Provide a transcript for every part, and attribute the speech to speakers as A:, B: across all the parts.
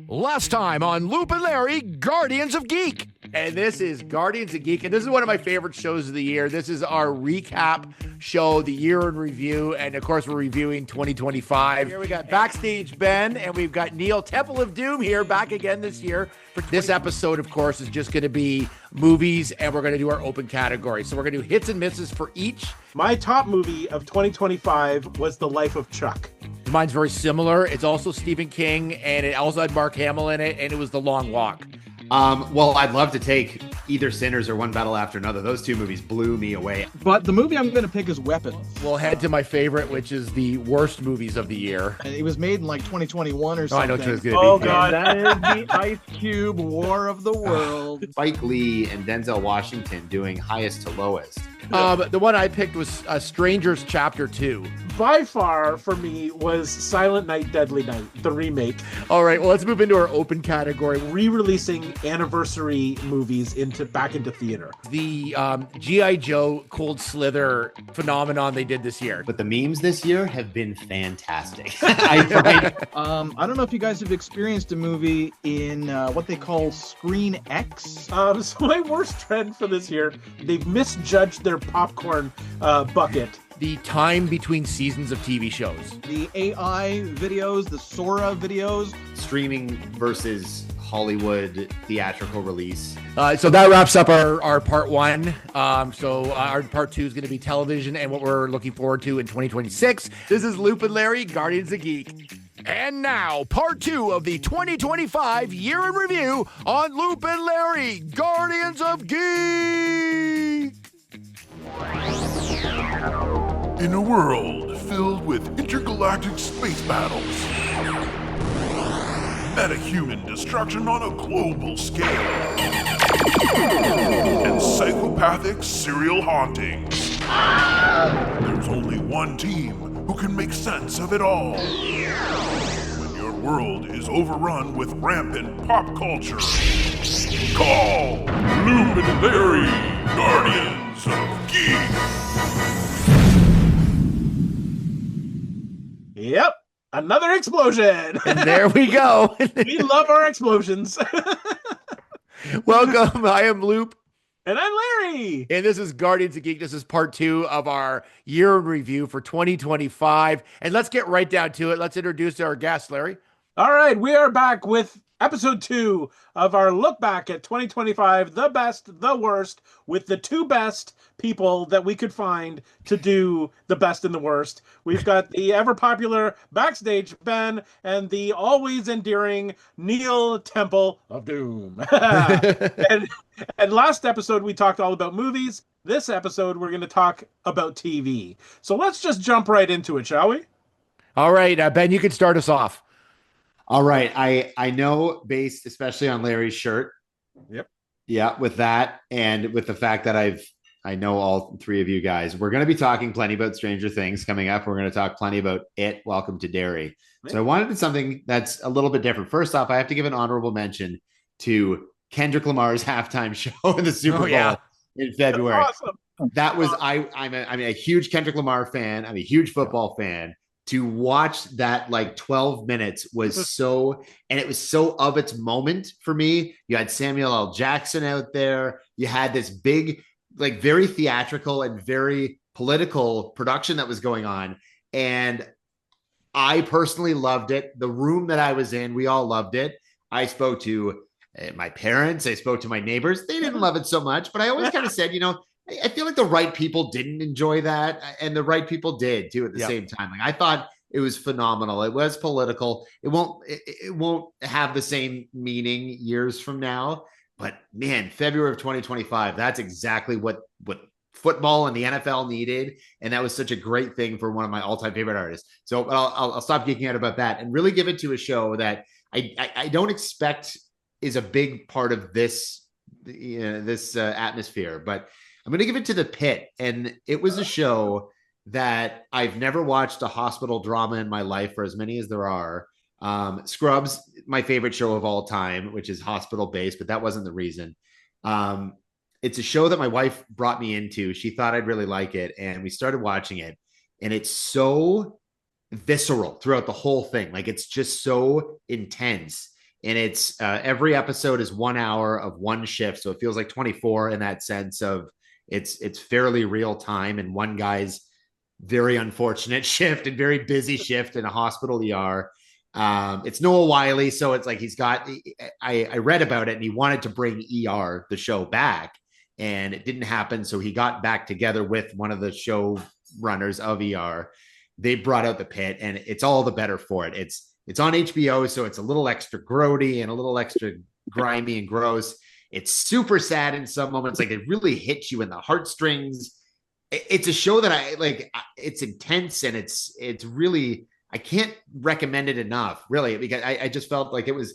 A: Last time on Loop and Larry, Guardians of Geek.
B: And this is Guardians of Geek, and this is one of my favorite shows of the year. This is our recap show, the year in review, and of course we're reviewing 2025. Here we got Backstage Ben, and we've got Neil Temple of Doom here, back again this year. This episode, of course, is just going to be movies, and we're going to do our open category. So we're going to do hits and misses for each.
C: My top movie of 2025 was The Life of Chuck.
B: Mine's very similar. It's also Stephen King, and it also had Mark Hamill in it, and it was The Long Walk.
D: Well, I'd love to take either Sinners or One Battle After Another. Those two movies blew me away.
E: But the movie I'm going to pick is Weapons.
B: We'll head to my favorite, which is the worst movies of the year.
E: And it was made in like 2021 or something.
B: I know it's going to be.
C: Oh, God.
E: That is the Ice Cube War of the World.
D: Spike Lee and Denzel Washington doing highest to lowest.
B: The one I picked was Strangers Chapter 2.
C: By far, for me, was Silent Night, Deadly Night, the remake.
B: All right, well, let's move into our open category.
C: Re-releasing anniversary movies back into theater.
B: The G.I. Joe Cold Slither phenomenon they did this year.
D: But the memes this year have been fantastic. I
E: don't know if you guys have experienced a movie in what they call Screen X.
C: So my worst trend for this year, they've misjudged their popcorn bucket.
B: The time between seasons of TV shows.
E: The AI videos, the Sora videos.
D: Streaming versus Hollywood theatrical release.
B: So that wraps up our part one. So our part two is going to be television and what we're looking forward to in 2026. This is Loop and Larry, Guardians of Geek.
A: And now, part two of the 2025 year in review on Loop and Larry, Guardians of Geek.
F: In a world filled with intergalactic space battles, metahuman destruction on a global scale, and psychopathic serial hauntings, there's only one team who can make sense of it all. When your world is overrun with rampant pop culture, call Loop and Larry, Guardians of Geek.
C: Yep, another explosion.
B: And there we go.
C: We love our explosions.
B: Welcome. I am Loop.
C: And I'm Larry.
B: And this is Guardians of Geek. This is part two of our year in review for 2025. And let's get right down to it. Let's introduce our guest, Larry.
C: All right, we are back with episode 2 of our look back at 2025, the best, the worst, with the two best people that we could find to do the best and the worst. We've got the ever popular Backstage Ben and the always endearing Neil Temple of Doom. and last episode we talked all about movies. This episode we're going to talk about TV. So let's just jump right into it, shall we?
B: All right, Ben, you can start us off.
D: All right. I know, based especially on Larry's shirt.
C: Yep.
D: Yeah, with that and with the fact that I know all three of you guys. We're going to be talking plenty about Stranger Things coming up. We're going to talk plenty about It, Welcome to Derry. Right. So I wanted to do something that's a little bit different. First off, I have to give an honorable mention to Kendrick Lamar's halftime show in the Super Bowl in February.
C: That's awesome.
D: That was I'm a huge Kendrick Lamar fan. I'm a huge football fan. To watch that like 12 minutes was so, and it was so of its moment for me. You had Samuel L. Jackson out there. You had this big, like very theatrical and very political production that was going on. And I personally loved it. The room that I was in, we all loved it. I spoke to my parents. I spoke to my neighbors. They didn't love it so much, but I always kind of said, I feel like the right people didn't enjoy that, and the right people did too at the same time. Like I thought it was phenomenal. It was political. It won't have the same meaning years from now. But man, February of 2025, that's exactly what football and the NFL needed, and that was such a great thing for one of my all-time favorite artists. So I'll stop geeking out about that and really give it to a show that I don't expect is a big part of this atmosphere, but I'm going to give it to The Pit. And it was a show that I've never watched a hospital drama in my life, for as many as there are. Scrubs, my favorite show of all time, which is hospital based, but that wasn't the reason. It's a show that my wife brought me into. She thought I'd really like it. And we started watching it, and it's so visceral throughout the whole thing. Like it's just so intense. and it's every episode is 1 hour of one shift, so it feels like 24 in that sense of it's fairly real time, and one guy's very unfortunate shift and very busy shift in a hospital ER. It's Noah Wiley, so it's like he's got. I read about it, and he wanted to bring ER the show back, and it didn't happen. So he got back together with one of the show runners of ER. They brought out the pit, and it's all the better for it. It's on HBO, so it's a little extra grody and a little extra grimy and gross. It's super sad in some moments, like it really hits you in the heartstrings. It's a show that I like. It's intense, and it's really. I can't recommend it enough, really, because I just felt like it's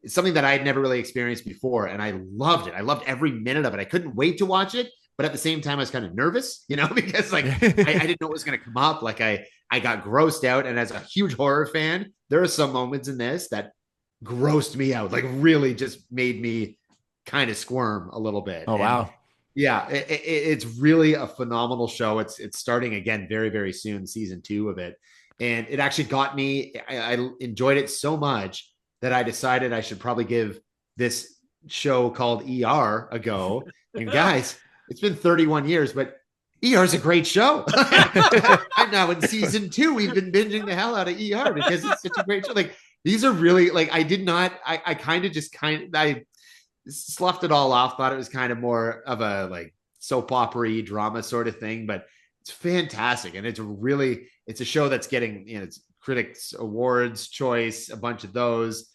D: something that I had never really experienced before, and I loved it. I loved every minute of it. I couldn't wait to watch it, but at the same time, I was kind of nervous, because like I didn't know what was going to come up. Like I got grossed out, and as a huge horror fan, there are some moments in this that grossed me out, like really just made me kind of squirm a little bit.
B: Oh, wow.
D: Yeah, it's really a phenomenal show. It's starting again very, very soon, season 2 of it. And it actually got me, I enjoyed it so much that I decided I should probably give this show called ER a go. And guys, it's been 31 years, but ER is a great show. I'm now in season 2. We've been binging the hell out of ER because it's such a great show. Like, these are really, like, I sloughed it all off, thought it was kind of more of a like soap opera drama sort of thing, but it's fantastic. And it's a show that's getting, it's critics awards choice, a bunch of those.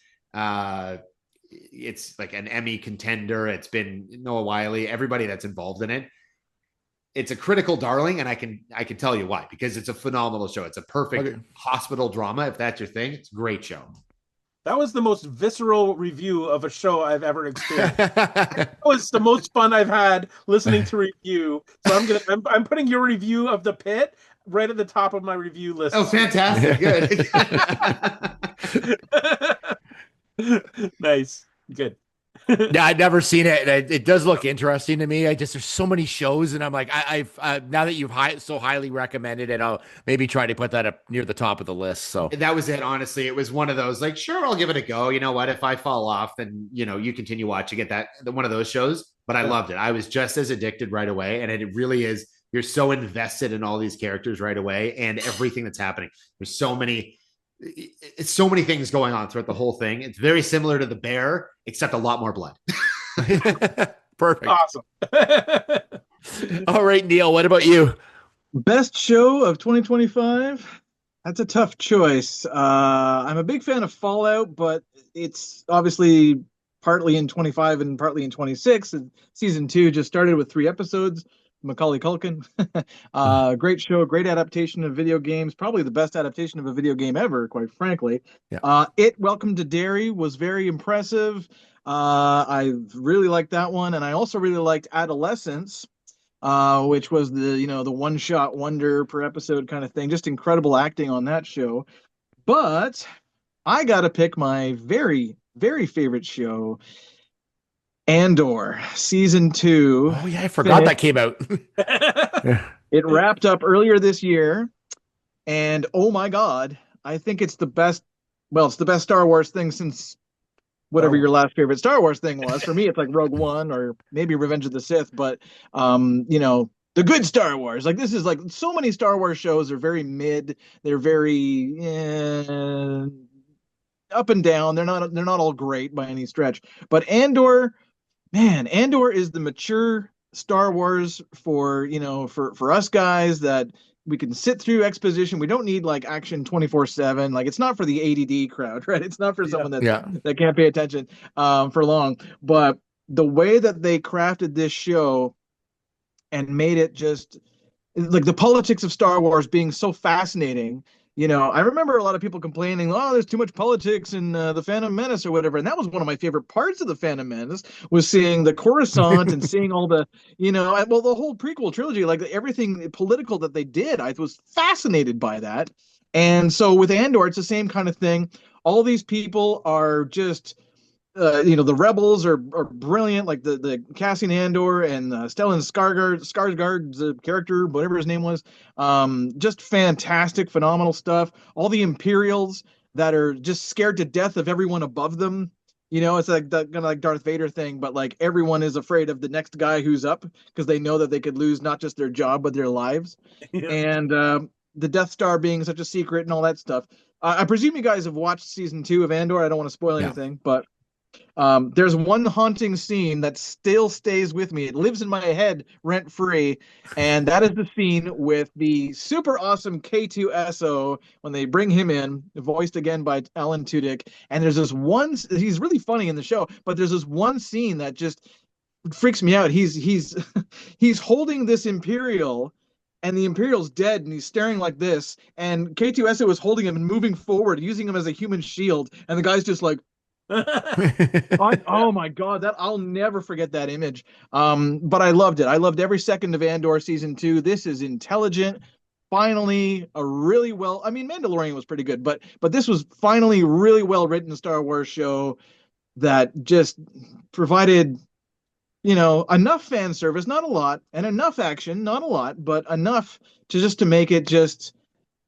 D: It's like an Emmy contender. It's been Noah Wiley, everybody that's involved in it. It's a critical darling, and I can tell you why, because it's a phenomenal show. It's a perfect hospital drama. If that's your thing, it's a great show.
C: That was the most visceral review of a show I've ever experienced. That was the most fun I've had listening to review. So I'm putting your review of The Pit right at the top of my review list.
D: Oh, fantastic.
C: Good. Nice. Good.
B: Yeah, I'd never seen it. It does look interesting to me. There's so many shows, and I'm like, I've now that you've so highly recommended it, I'll maybe try to put that up near the top of the list. So
D: that was it. Honestly, it was one of those like, sure, I'll give it a go. You know what? If I fall off, then you continue watching it. One of those shows. But I loved it. I was just as addicted right away, and it really is. You're so invested in all these characters right away, and everything that's happening. There's so many things going on throughout the whole thing. It's very similar to The Bear, except a lot more blood.
B: Perfect.
C: Awesome.
B: All right, Neil, what about you?
E: Best show of 2025? That's a tough choice. I'm a big fan of Fallout, but it's obviously partly in 25 and partly in 26. Season 2 just started with 3 episodes. Macaulay Culkin. Great show, great adaptation of video games, probably the best adaptation of a video game ever, quite frankly.
B: Yeah.
E: Welcome to Derry was very impressive. I really liked that one, and I also really liked Adolescence, which was the one-shot wonder per episode kind of thing. Just incredible acting on that show. But I got to pick my very, very favorite show, Andor season 2.
B: Oh yeah, I forgot that came out.
E: It wrapped up earlier this year, and oh my god, I think it's the best. Well, it's the best Star Wars thing since whatever your last favorite Star Wars thing was. For me, it's like Rogue One or maybe Revenge of the Sith. But the good Star Wars. Like, this is like, so many Star Wars shows are very mid. They're very up and down. They're not all great by any stretch. But Andor. Man, Andor is the mature Star Wars for us guys that we can sit through exposition. We don't need like action 24/7. Like, it's not for the ADD crowd, right? It's not for someone that can't pay attention for long. But the way that they crafted this show and made it just like the politics of Star Wars being so fascinating. I remember a lot of people complaining, oh, there's too much politics in the Phantom Menace or whatever. And that was one of my favorite parts of the Phantom Menace, was seeing the Coruscant and seeing all the, the whole prequel trilogy, like everything political that they did. I was fascinated by that. And so with Andor, it's the same kind of thing. All these people are just, the rebels are brilliant, like the Cassian Andor and Stellan Skarsgård's character, whatever his name was, just fantastic, phenomenal stuff. All the Imperials that are just scared to death of everyone above them, You know, it's like the kind of like Darth Vader thing, but like everyone is afraid of the next guy who's up because they know that they could lose not just their job but their lives.
C: Yeah.
E: And the Death Star being such a secret and all that stuff. I presume you guys have watched season 2 of Andor. I don't want to spoil anything, but there's one haunting scene that still stays with me. It lives in my head rent free, and that is the scene with the super awesome K2SO when they bring him in, voiced again by Alan Tudyk. And there's this one. He's really funny in the show, but there's this one scene that just freaks me out. He's he's holding this Imperial. And the Imperial's dead, and he's staring like this. And K2SO is holding him and moving forward, using him as a human shield. And the guy's just like, oh my god, that I'll never forget that image. But I loved it. I loved every second of Andor season 2. This is intelligent. Finally, a really well. I mean, Mandalorian was pretty good, but this was finally really well written Star Wars show that just provided, you know, enough fan service, not a lot, and enough action, not a lot, but enough to make it just.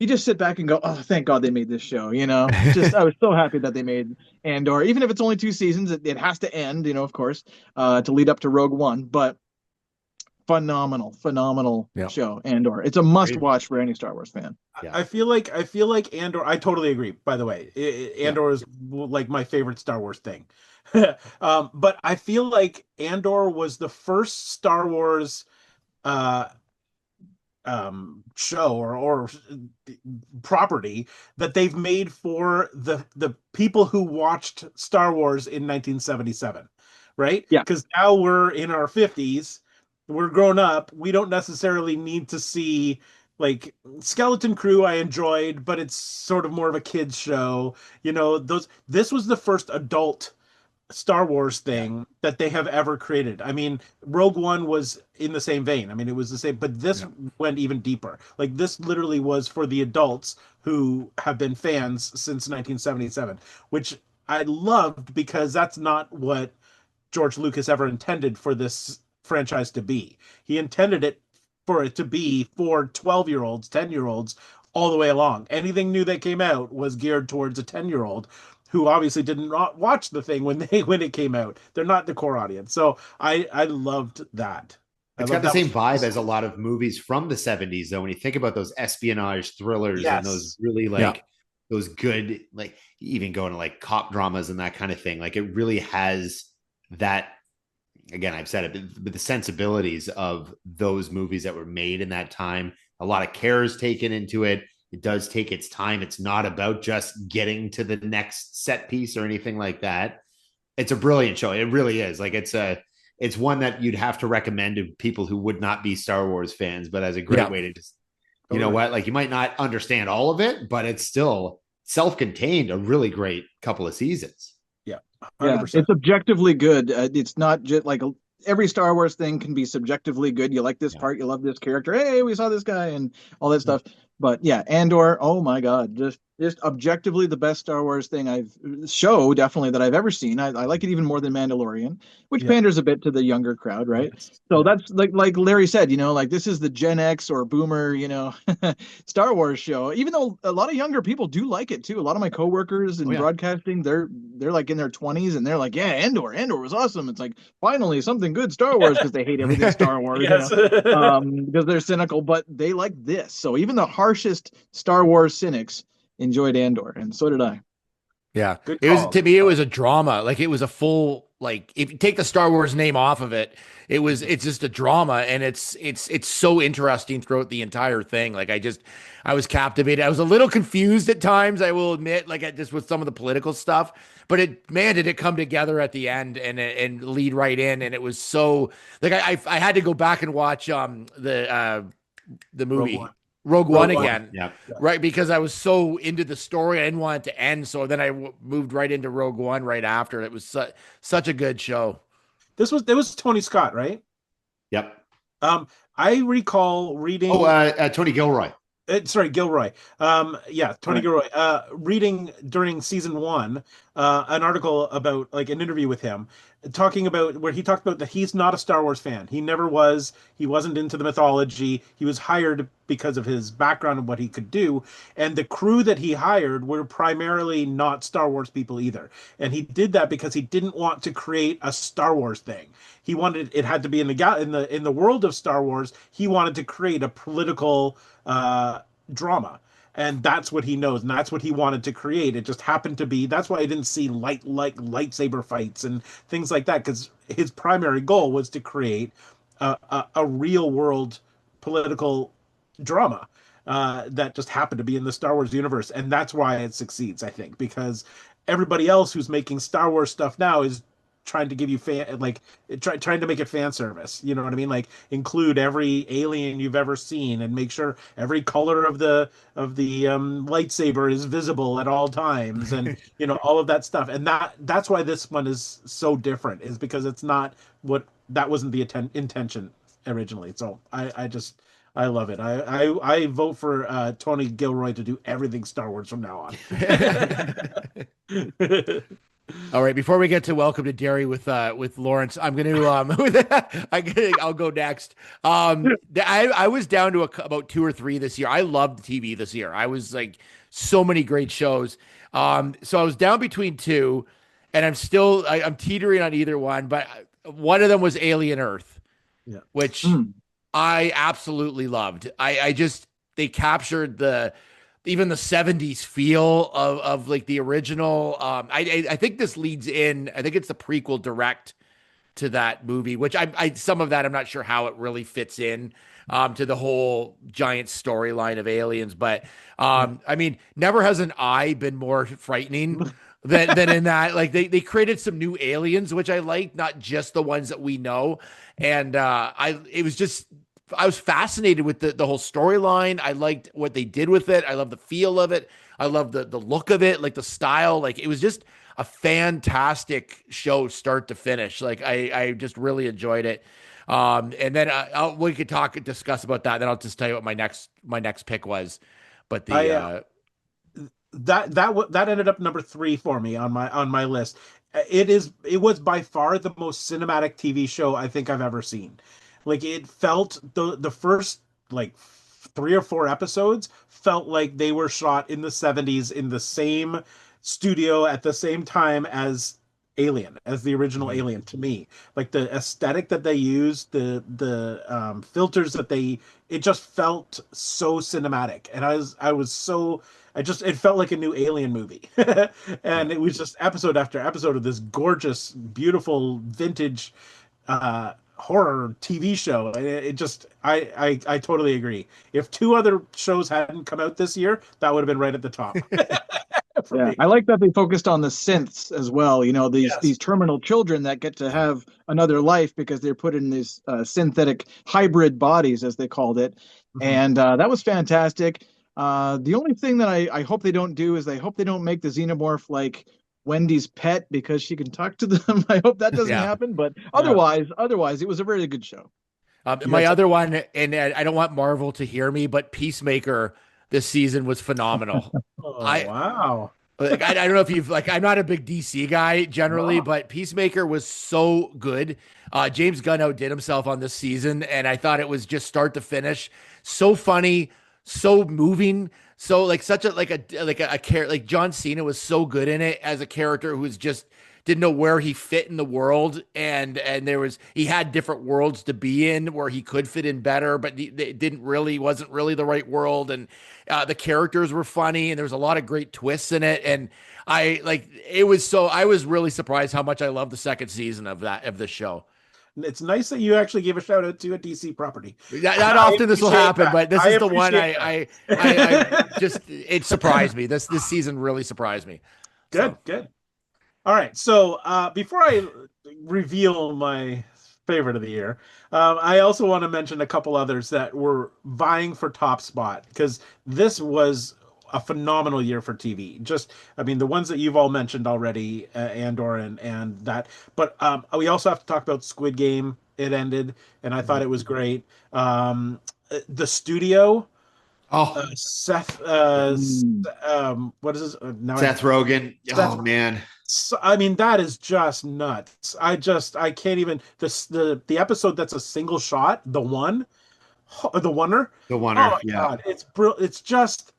E: You just sit back and go, oh, thank God they made this show, you know? Just, I was so happy that they made Andor. Even if it's only 2 seasons, it has to end, you know, of course, to lead up to Rogue One. But phenomenal show, Andor. It's a must-watch for any Star Wars fan.
C: Yeah. I feel like Andor, I totally agree, by the way. Andor is like my favorite Star Wars thing. But I feel like Andor was the first Star Wars show or property that they've made for the people who watched Star Wars in 1977, right?
E: Yeah.
C: Because now we're in our 50s, we're grown up. We don't necessarily need to see like Skeleton Crew. I enjoyed, but it's sort of more of a kids show. You know, this was the first adult Star Wars thing that they have ever created. I mean, Rogue One was in the same vein. I mean, it was the same, but this went even deeper. Like this literally was for the adults who have been fans since 1977, which I loved because that's not what George Lucas ever intended for this franchise to be. He intended it for it to be for 12-year-olds, 10-year-olds, all the way along. Anything new that came out was geared towards a 10-year-old who obviously didn't watch the thing when it came out. They're not the core audience. So I loved that.
D: It's got the same vibe as a lot of movies from the 70s, though. When you think about those espionage thrillers and those really those good, like even going to like cop dramas and that kind of thing, like it really has that. Again, I've said it, but the sensibilities of those movies that were made in that time, a lot of care is taken into it. It does take its time. It's not about just getting to the next set piece or anything like that. It's a brilliant show. It really is. Like it's one that you'd have to recommend to people who would not be Star Wars fans, but as a great way to just, you know what, like you might not understand all of it, but it's still self-contained, a really great couple of seasons.
C: Yeah.
E: 100%. It's objectively good. It's not just like every Star Wars thing can be subjectively good. You like this part, you love this character. Hey, we saw this guy and all that stuff. But yeah, Andor, oh my God, just objectively the best Star Wars thing definitely that I've ever seen. I like it even more than Mandalorian, which panders a bit to the younger crowd, right? Yes. So that's like Larry said, you know, like this is the Gen X or Boomer, you know, Star Wars show. Even though a lot of younger people do like it too. A lot of my coworkers in broadcasting, they're like in their 20s and they're like, yeah, Andor was awesome. It's like finally something good Star Wars because they hate everything Star Wars,
C: yes.
E: You know? Because they're cynical, but they like this. So even the harshest Star Wars cynics enjoyed Andor, and so did I.
A: Yeah, it was, to me, it was a drama. Like it was a full, like if you take the Star Wars name off of it, it's just a drama, and it's so interesting throughout the entire thing. Like I was captivated. I was a little confused at times, I will admit, like just with some of the political stuff, but did it come together at the end and lead right in, and it was so like I had to go back and watch the movie. Rogue One again, right? Because I was so into the story, I didn't want it to end. So then I moved right into Rogue One right after. It was such a good show.
C: It was Tony Scott, right?
D: Yep.
C: I recall reading.
D: Tony Gilroy.
C: Gilroy. Tony Gilroy. Reading during season 1 an article about like an interview with him, talking about where he talked about that he's not a Star Wars fan. He never was. He wasn't into the mythology. He was hired because of his background and what he could do. And the crew that he hired were primarily not Star Wars people either. And he did that because he didn't want to create a Star Wars thing. He wanted it had to be in the world of Star Wars. He wanted to create a political drama, and that's what he knows, and that's what he wanted to create. It just happened to be that's why I didn't see lightsaber fights and things like that, because his primary goal was to create a real world political drama that just happened to be in the Star Wars universe, and that's why it succeeds, I think, because everybody else who's making Star Wars stuff now is trying to give you trying to make it fan service. You know what I mean? Like include every alien you've ever seen and make sure every color of the lightsaber is visible at all times, and all of that stuff. And that's why this one is so different, is because it's not that wasn't the intention originally. So I love it. I vote for Tony Gilroy to do everything Star Wars from now on.
B: All right, before we get to Welcome to Derry with Lawrence, I'm gonna I'll go next. I was down to about 2 or 3 this year. I loved TV this year. I was like so many great shows. So I was down between 2, and I'm teetering on either one, but one of them was Alien Earth, which I absolutely loved. They captured even the 70s feel of like the original. I think this leads in, I think it's the prequel direct to that movie, which some of that I'm not sure how it really fits in to the whole giant storyline of aliens. But I mean, never has an eye been more frightening than in that. Like they created some new aliens, which I liked, not just the ones that we know. And I was fascinated with the whole storyline. I liked what they did with it. I love the feel of it. I love the look of it, like the style. Like it was just a fantastic show, start to finish. Like I just really enjoyed it. And then we could discuss about that. Then I'll just tell you what my next pick was. But
C: that ended up number 3 for me on my list. It was by far the most cinematic TV show I think I've ever seen. Like it felt the first like 3 or 4 episodes felt like they were shot in the 70s in the same studio at the same time as the original Alien. To me, like the aesthetic that they used, the filters it just felt so cinematic, and it felt like a new Alien movie. And it was just episode after episode of this gorgeous, beautiful vintage horror TV show. I totally agree. If 2 other shows hadn't come out this year, that would have been right at the top.
E: Yeah, I like that they focused on the synths as well. These terminal children that get to have another life because they're put in these synthetic hybrid bodies, as they called it. And that was fantastic. The only thing that I hope they don't do is I hope they don't make the xenomorph like Wendy's pet because she can talk to them. I hope that doesn't happen. But otherwise, it was a very good show.
B: My other one, and I don't want Marvel to hear me, but Peacemaker this season was phenomenal.
C: Wow.
B: I don't know if I'm not a big DC guy generally, but Peacemaker was so good. James Gunn outdid himself on this season, and I thought it was just start to finish so funny, so moving. So like such a character, like John Cena was so good in it as a character who's just didn't know where he fit in the world, and he had different worlds to be in where he could fit in better, but it wasn't really the right world, and the characters were funny, and there was a lot of great twists in it, and I was really surprised how much I loved the second season of the show.
C: It's nice that you actually gave a shout out to a DC property.
B: Not often this will happen, but this is the one I just, it surprised me. This season really surprised me.
C: Good. All right. So before I reveal my favorite of the year, I also want to mention a couple others that were vying for top spot, because this was a phenomenal year for TV. The ones that you've all mentioned already, Andor and that. But we also have to talk about Squid Game. It ended, and I thought it was great. The Studio. Seth. What is this?
D: Seth Rogen. Oh man.
C: So, I mean, that is just nuts. I can't even the episode that's a single shot, the one, the oneer.
D: The
C: Oh
D: Oneer,
C: my
D: yeah.
C: God, it's just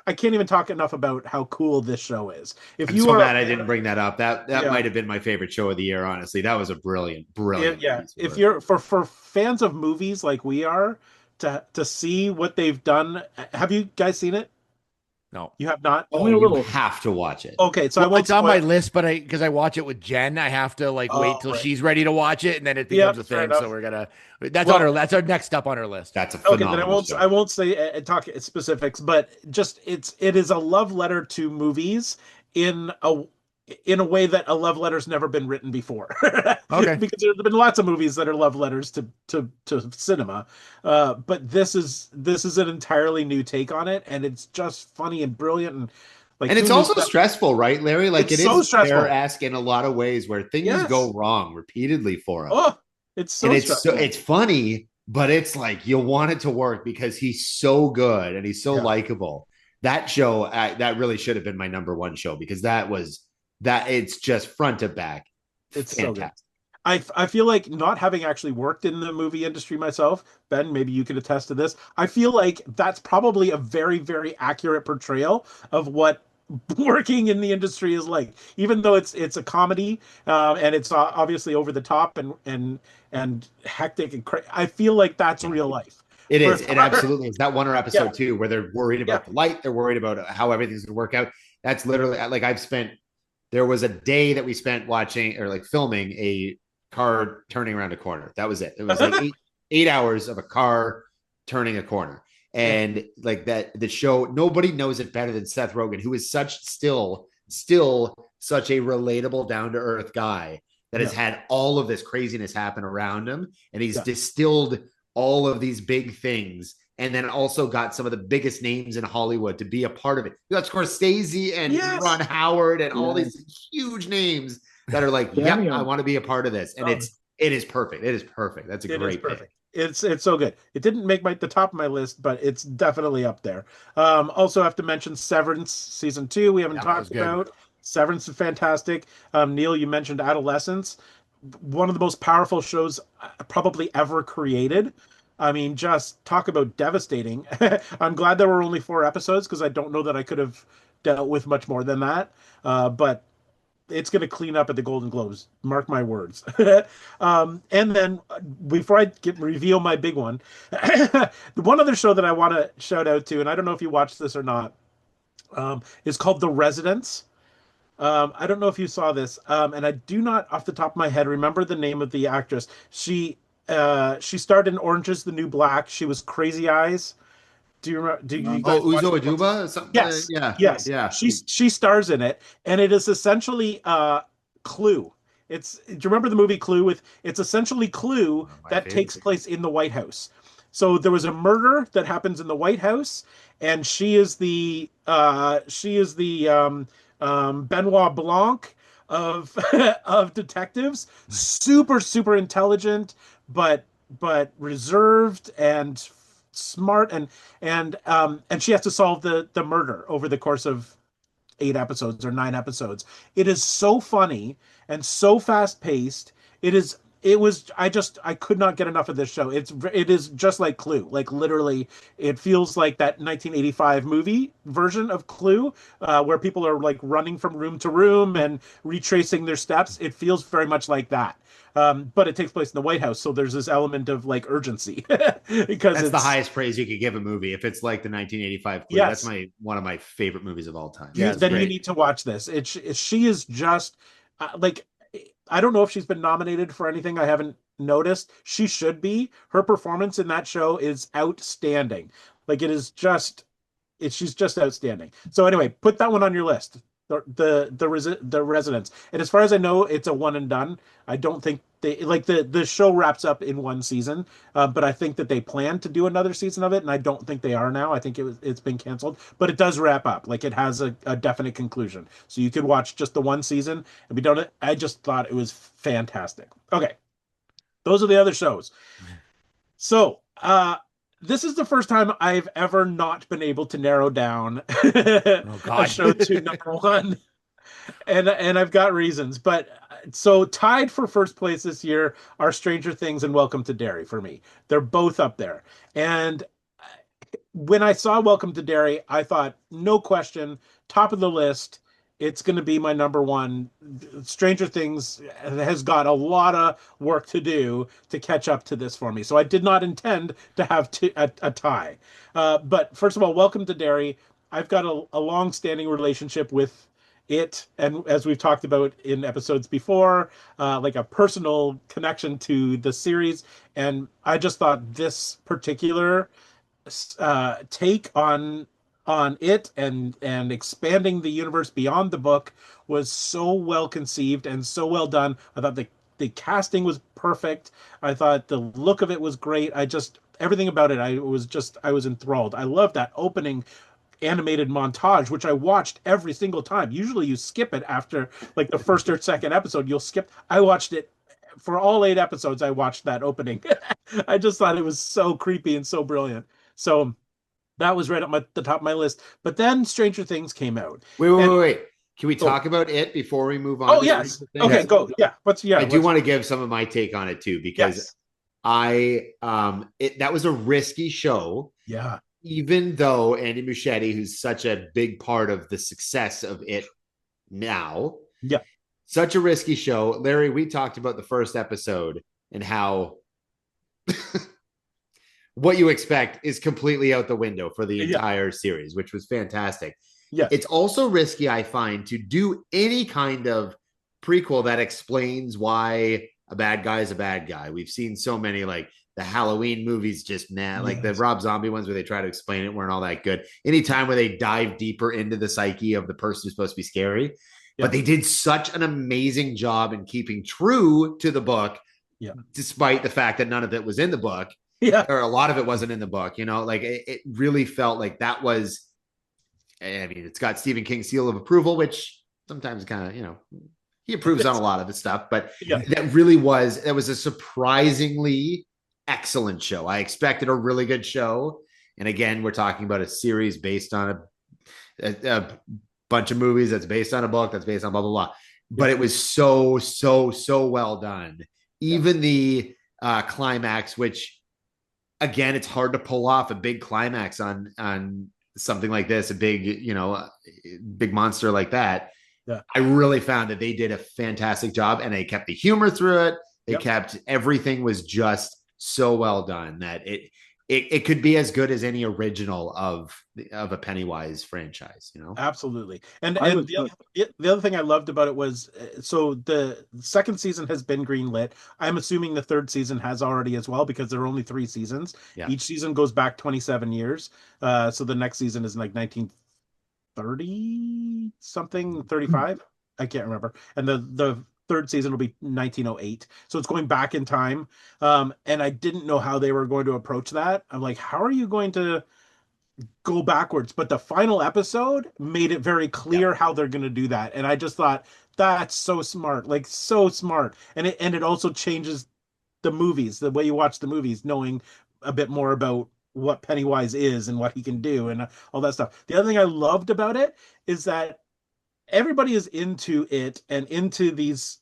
C: I can't even talk enough about how cool this show is. If
D: I'm
C: you
D: so
C: are a
D: mad I
C: fan
D: didn't bring that up. That
C: yeah,
D: might have been my favorite show of the year, honestly. That was a brilliant
C: yeah,
D: piece of
C: if
D: work.
C: you're for fans of movies like we are, to see what they've done, have you guys seen it?
A: No.
C: You have not?
E: Only a
D: You
E: little.
D: have to watch it.
C: Okay, so I
A: Well,
C: won't
A: it's on my
C: spoil.
A: list, but because I watch it with Jen, I have to like
C: Oh,
A: wait till
C: right.
A: she's ready to watch it, and then it
C: Yeah,
A: becomes a
C: fair
A: thing. So
C: enough.
A: we're gonna that's on
C: Well,
A: our that's our next up on our list.
D: That's a
C: okay, then I
D: phenomenal
C: won't
D: show.
C: I won't say talk specifics, but just it is a love letter to movies in a way that a love letter's never been written before.
A: Okay.
C: Because there have been lots of movies that are love letters to cinema. But this is an entirely new take on it, and it's just funny and brilliant, and like
D: And
C: who
D: it's
C: knew
D: also
C: that
D: stressful, right, Larry? Like
C: it's
D: it
C: so
D: is
C: stressful.
D: bear-esque in a lot of ways where things
C: Yes.
D: go wrong repeatedly for him.
C: Oh, it's
D: And
C: so stressful.
D: it's funny, but it's like you want it to work because he's so good and he's so
C: Yeah.
D: likable. That show that really should have been my number one show because that it's just front to back
C: It's so good.
D: fantastic.
C: I feel like not having actually worked in the movie industry myself, Ben, maybe you could attest to this. I feel like that's probably a very, very accurate portrayal of what working in the industry is like. Even though it's a comedy, and it's obviously over the top and hectic and I feel like that's
D: Yeah.
C: real life.
D: It
C: For
D: is. It absolutely is. That Oneer
C: yeah,
D: episode too, where they're worried
C: yeah,
D: about the light, they're worried about how everything's gonna work out. That's literally like there was a day that we spent watching or like filming a car turning around a corner. That was it. It was like 8 hours of a car turning a corner.
C: yeah,
D: And like that, the show, nobody knows it better than Seth Rogen, who is still such a relatable, down to earth guy that has
C: yeah,
D: had all of this craziness happen around him. And he's
C: yeah.
D: distilled all of these big things and then also got some of the biggest names in Hollywood to be a part of it. You got Scorsese and
C: Yes.
D: Ron Howard and all
E: Yeah.
D: these huge names that are like, yep,
E: Cameo.
D: I want to be a part of this. And
C: Oh.
D: it is perfect. It is perfect. That's a
C: It is
D: great
C: perfect.
D: pick.
C: It's so good. It didn't make the top of my list, but it's definitely up there. Also have to mention Severance season 2. We haven't
A: Yeah, that was
C: talked
A: good.
C: about. Severance is fantastic. Neil, you mentioned Adolescence, one of the most powerful shows probably ever created. I mean, just talk about devastating. I'm glad there were only 4 episodes because I don't know that I could have dealt with much more than that. But it's going to clean up at the Golden Globes. Mark my words. And then before I reveal my big one, the one other show that I want to shout out to, and I don't know if you watched this or not, is called The Residents. I don't know if you saw this, and I do not, off the top of my head, remember the name of the actress. She starred in Orange Is the New Black. She was Crazy Eyes. Do you remember? Do you guys
D: Oh,
C: watch
D: Uzo
C: it?
D: Aduba? Something,
C: Yes,
D: yeah.
C: yes.
D: Yeah.
C: She stars in it, and it is essentially Clue. Do you remember the movie Clue? It's essentially Clue
D: One of my
C: that takes
D: favorites.
C: place in the White House. So there was a murder that happens in the White House, and Benoit Blanc of of detectives. Super super intelligent, but reserved and smart, and she has to solve the murder over the course of 8 episodes or 9 episodes. It is so funny and so fast paced. I could not get enough of this show. It is just like Clue. Like literally, it feels like that 1985 movie version of Clue, where people are like running from room to room and retracing their steps. It feels very much like that. But it takes place in the White House, so there's this element of like urgency because
D: That's the
C: it's
D: highest praise you could give a movie if it's like the 1985 Clue.
C: yes.
D: That's one of my favorite movies of all time.
A: Yeah, it's
C: Then you
A: great.
C: need to watch this. She is just like I don't know if she's been nominated for anything. I haven't noticed. She should be. Her performance in that show is outstanding. Like she's just outstanding. So anyway, put that one on your list. The Residents. And as far as I know, it's a one and done. I don't think the show wraps up in one season, but I think that they plan to do another season of it, and I don't think they are now. I think it's been canceled, but it does wrap up. Like it has a definite conclusion, so you could watch just the one season and be done. I just thought it was fantastic. Okay, those are the other shows. So, this is the first time I've ever not been able to narrow down
A: Oh
C: a
A: God.
C: show to number one. and I've got reasons, but so tied for first place this year are Stranger Things and Welcome to Derry for me. They're both up there. And when I saw Welcome to Derry, I thought, no question, top of the list. It's going to be my number one. Stranger Things has got a lot of work to do to catch up to this for me. So I did not intend to have a tie. But first of all, Welcome to Derry. I've got a long-standing relationship with it, and as we've talked about in episodes before, like a personal connection to the series. And I just thought this particular take on it and expanding the universe beyond the book was so well conceived and so well done. I thought the casting was perfect. I thought the look of it was great. I just everything about it, I was enthralled. I love that opening animated montage, which I watched every single time. Usually you skip it after like the first or second episode. You'll skip. I watched it for all 8 episodes. I watched that opening. I just thought it was so creepy and so brilliant. So that was right at the top of my list. But then Stranger Things came out.
D: Wait. Can we talk about it before we move on?
C: Oh, yes. Okay, go. Yeah.
D: I do want to give some of my take on it too, because that was a risky show.
C: Yeah.
D: Even though Andy Muschietti, who's such a big part of the success of it now, such a risky show. Larry, we talked about the first episode and how what you expect is completely out the window for the entire series, which was fantastic.
C: Yeah.
D: It's also risky, I find, to do any kind of prequel that explains why a bad guy is a bad guy. We've seen so many, like the Halloween movies, just like the Rob Zombie ones where they try to explain it weren't all that good. Anytime where they dive deeper into the psyche of the person who's supposed to be scary. But they did such an amazing job in keeping true to the book, despite the fact that none of it was in the book. Or a lot of it wasn't in the book, like it really felt like that was, I mean, it's got Stephen King's seal of approval, which sometimes kind of, he approves on a lot of the stuff, but that was a surprisingly excellent show. I expected a really good show. And again, we're talking about a series based on a bunch of movies that's based on a book that's based on blah, blah, blah. But it was so well done. Even the climax, which again, it's hard to pull off a big climax on something like this, a big, big monster like that. Yeah. I really found that they did a fantastic job, and they kept the humor through it. They kept everything was just so well done that it could be as good as any original of a Pennywise franchise,
C: Absolutely. And the other thing I loved about it was, so the second season has been greenlit. I'm assuming the third season has already as well, because there are only 3 seasons. Each season goes back 27 years. So the next season is like 1930 something, 35. I can't remember. And the third season will be 1908. So it's going back in time. And I didn't know how they were going to approach that. I'm like, how are you going to go backwards? But the final episode made it very clear how they're going to do that. And I just thought, that's so smart, like so smart. And it also changes the movies, the way you watch the movies, knowing a bit more about what Pennywise is and what he can do and all that stuff. The other thing I loved about it is that everybody is into it and into this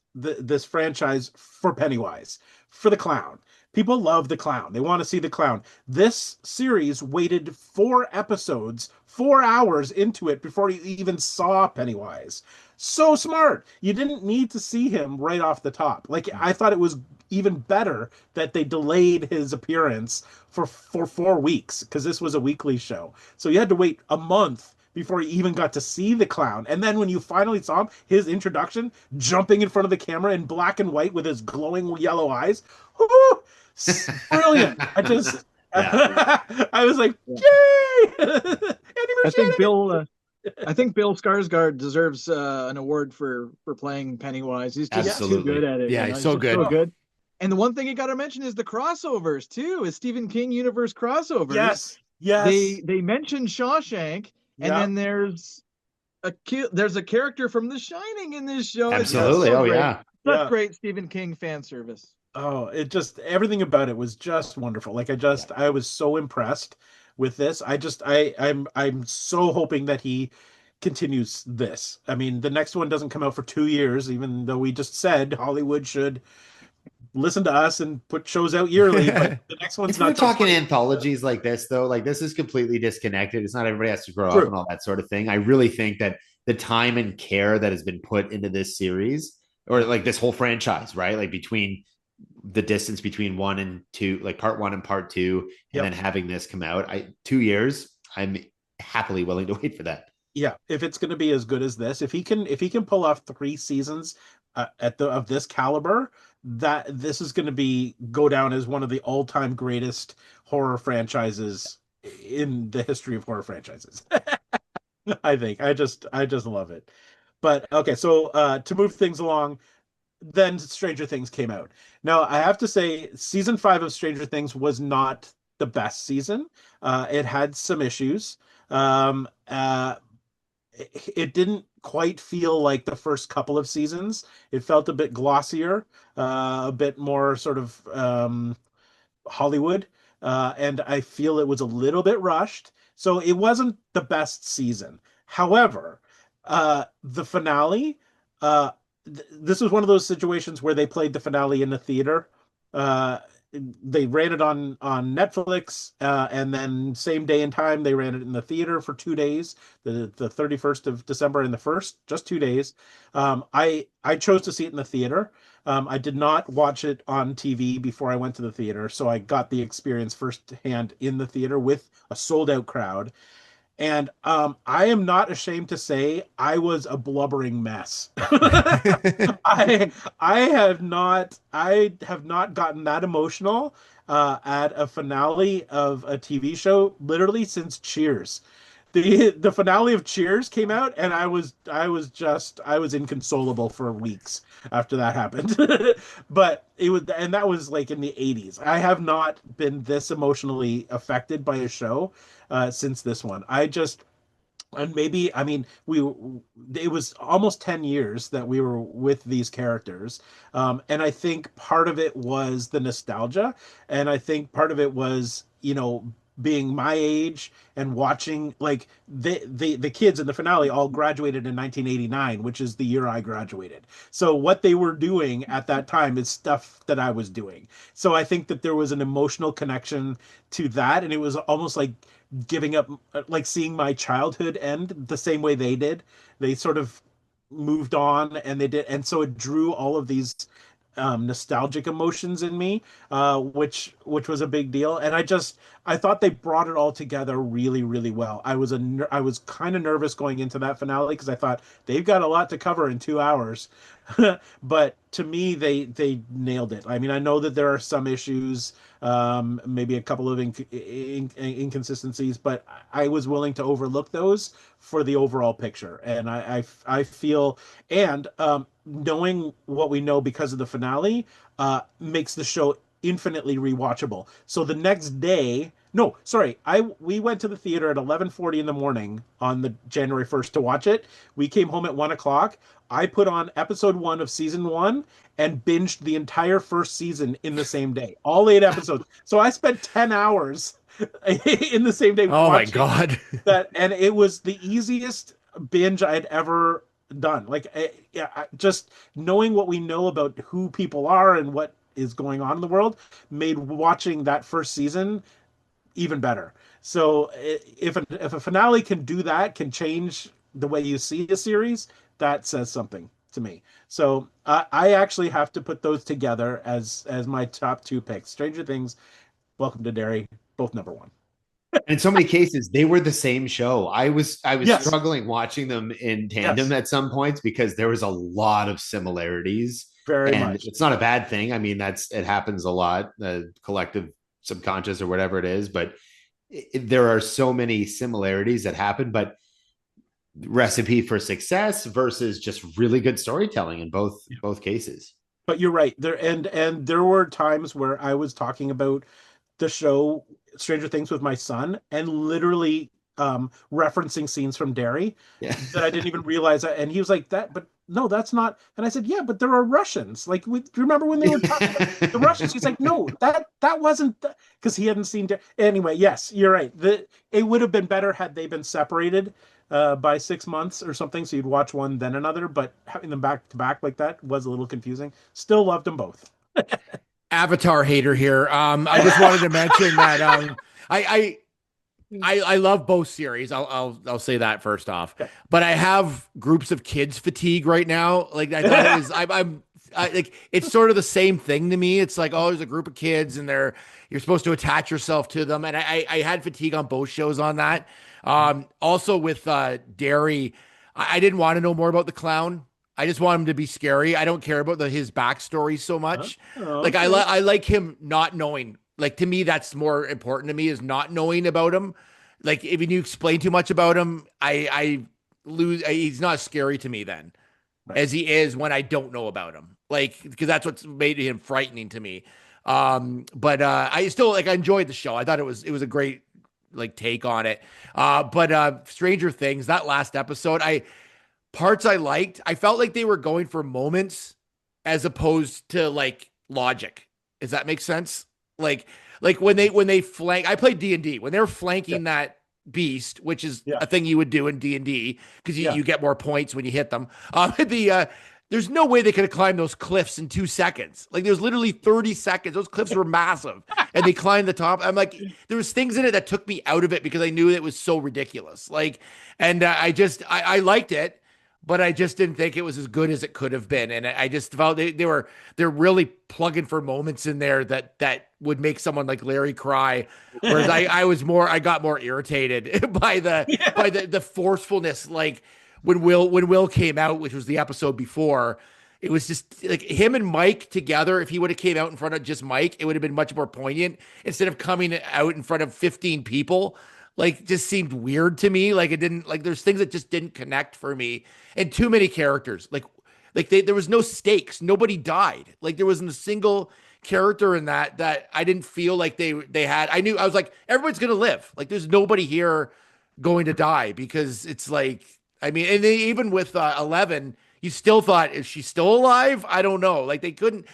C: franchise for Pennywise, for the clown. People love the clown. They want to see the clown. This series waited 4 episodes, 4 hours into it before you even saw Pennywise. So smart. You didn't need to see him right off the top. Like, I thought it was even better that they delayed his appearance for 4 weeks, because this was a weekly show. So you had to wait a month before you even got to see the clown. And then when you finally saw him, his introduction, jumping in front of the camera in black and white with his glowing yellow eyes. Whoo, brilliant. I was like, yay!
E: I think Bill Skarsgård deserves an award for playing Pennywise. He's just too good at it.
A: Yeah, he's so good.
E: So good. And the one thing you got to mention is the crossovers too, is Stephen King universe crossovers.
C: Yes.
E: They mentioned Shawshank, and then there's a character from The Shining in this show.
D: Absolutely.
E: Such great Stephen King fan service.
C: Oh, it just, everything about it was just wonderful. Like, I was so impressed with this. I'm so hoping that he continues this. I mean, the next one doesn't come out for 2 years, even though we just said Hollywood should listen to us and put shows out yearly, but the next one's
D: If we're
C: not till
D: talking
C: 20.
D: anthologies like this, though, like this is completely disconnected. It's not everybody has to grow up
C: True.
D: and all that sort of thing. I really think that the time and care that has been put into this series, or like this whole franchise, right? Like between the distance between 1 and 2, like part 1 and part 2, and then having this come out, 2 years, I'm happily willing to wait for that.
C: Yeah, if it's going to be as good as this, if he can pull off 3 seasons of this caliber, that this is going to be go down as one of the all-time greatest horror franchises in the history of horror franchises. I think I just love it. But okay, so to move things along, then Stranger Things came out. Now, I have to say, season 5 of Stranger Things was not the best season. It had some issues. Um, it didn't quite feel like the first couple of seasons. It felt a bit glossier, a bit more sort of Hollywood, and I feel it was a little bit rushed. So it wasn't the best season. However, the finale, this was one of those situations where they played the finale in the theater. Uh, they ran it on Netflix, and then same day and time they ran it in the theater for 2 days, the 31st of December and the first, just 2 days. I chose to see it in the theater. I did not watch it on TV before I went to the theater, so I got the experience firsthand in the theater with a sold out crowd. And I am not ashamed to say I was a blubbering mess. I have not gotten that emotional at a finale of a TV show literally since Cheers. The finale of Cheers came out, and I was inconsolable for weeks after that happened. But that was like in the 80s. I have not been this emotionally affected by a show since this one. And maybe, I mean, it was almost 10 years that we were with these characters. And I think part of it was the nostalgia, and I think part of it was, being my age and watching, like, the kids in the finale all graduated in 1989, which is the year I graduated. So what they were doing at that time is stuff that I was doing. So I think that there was an emotional connection to that, and it was almost like giving up, like seeing my childhood end the same way they did. They sort of moved on, and they did, and so it drew all of these nostalgic emotions in me, which was a big deal. And I thought they brought it all together really, really well. I was kind of nervous going into that finale because I thought they've got a lot to cover in 2 hours. But to me, they nailed it. I mean, I know that there are some issues, maybe a couple of inconsistencies, but I was willing to overlook those for the overall picture. And I feel, and knowing what we know because of the finale, makes the show infinitely rewatchable. So the next day, no, sorry, we went to the theater at 11:40 in the morning on the January 1st to watch it. We came home at 1 o'clock. I put on episode 1 of season 1 and binged the entire first season in the same day, all 8 episodes. So I spent 10 hours in the same day.
A: Oh my God.
C: That, and it was the easiest binge I'd ever done. Like, just knowing what we know about who people are and what is going on in the world made watching that first season even better. So if a finale can do that, can change the way you see a series, that says something to me. So I actually have to put those together as my top 2 picks. Stranger Things, Welcome to Derry, both number 1.
D: In so many cases, they were the same show. I was
C: Yes.
D: struggling watching them in tandem at some points because there was a lot of similarities.
C: Very
D: and
C: much.
D: It's not a bad thing. I mean, it happens a lot, the collective subconscious or whatever it is, but there are so many similarities that happen, but recipe for success versus just really good storytelling in both cases.
C: But you're right. And there were times where I was talking about the show Stranger Things with my son, and literally referencing scenes from Derry
D: Yeah.
C: that I didn't even realize that. And he was like, that, but no, that's not. And I said, yeah, but there are Russians. Like, do you remember when they were talking about the Russians? He's like, no, that wasn't, because he hadn't seen. Anyway, yes, you're right. It would have been better had they been separated by 6 months or something. So you'd watch one, then another. But having them back to back like that was a little confusing. Still loved them both.
A: Avatar hater here. I just wanted to mention that I love both series. I'll say that first off.
C: Okay.
A: But I have groups of kids fatigue right now. Like I thought it was I like it's sort of the same thing to me. It's like, oh, there's a group of kids and you're supposed to attach yourself to them. And I had fatigue on both shows on that. Also with Derry, I didn't want to know more about the clown. I just want him to be scary. I don't care about his backstory so much. Like I like him not knowing. Like to me, that's more important to me is not knowing about him. Like if you explain too much about him, I lose. He's not scary to me then, as he is when I don't know about him. Like because that's what's made him frightening to me. But I still I enjoyed the show. I thought it was a great take on it. But Stranger Things, that last episode, parts I liked. I felt like they were going for moments as opposed to logic. Does that make sense? Like when they flank, I played D&D when they're flanking that beast, which is a thing you would do in D&D because you get more points when you hit them. There's no way they could have climbed those cliffs in 2 seconds. Like there's literally 30 seconds. Those cliffs were massive and they climbed the top. I'm like, there was things in it that took me out of it because I knew it was so ridiculous. I liked it. But I just didn't think it was as good as it could have been. And I just felt they're really plugging for moments in there that would make someone like Larry cry. Whereas I got more irritated by the forcefulness. Like when Will came out, which was the episode before, it was just like him and Mike together. If he would have came out in front of just Mike, it would have been much more poignant instead of coming out in front of 15 people. Just seemed weird to me. It didn't there's things that just didn't connect for me and too many characters. There was no stakes. Nobody died. There wasn't a single character in that I didn't feel like they had. I was like, everyone's going to live. There's nobody here going to die because it's and even with 11, you still thought, is she still alive? I don't know. They couldn't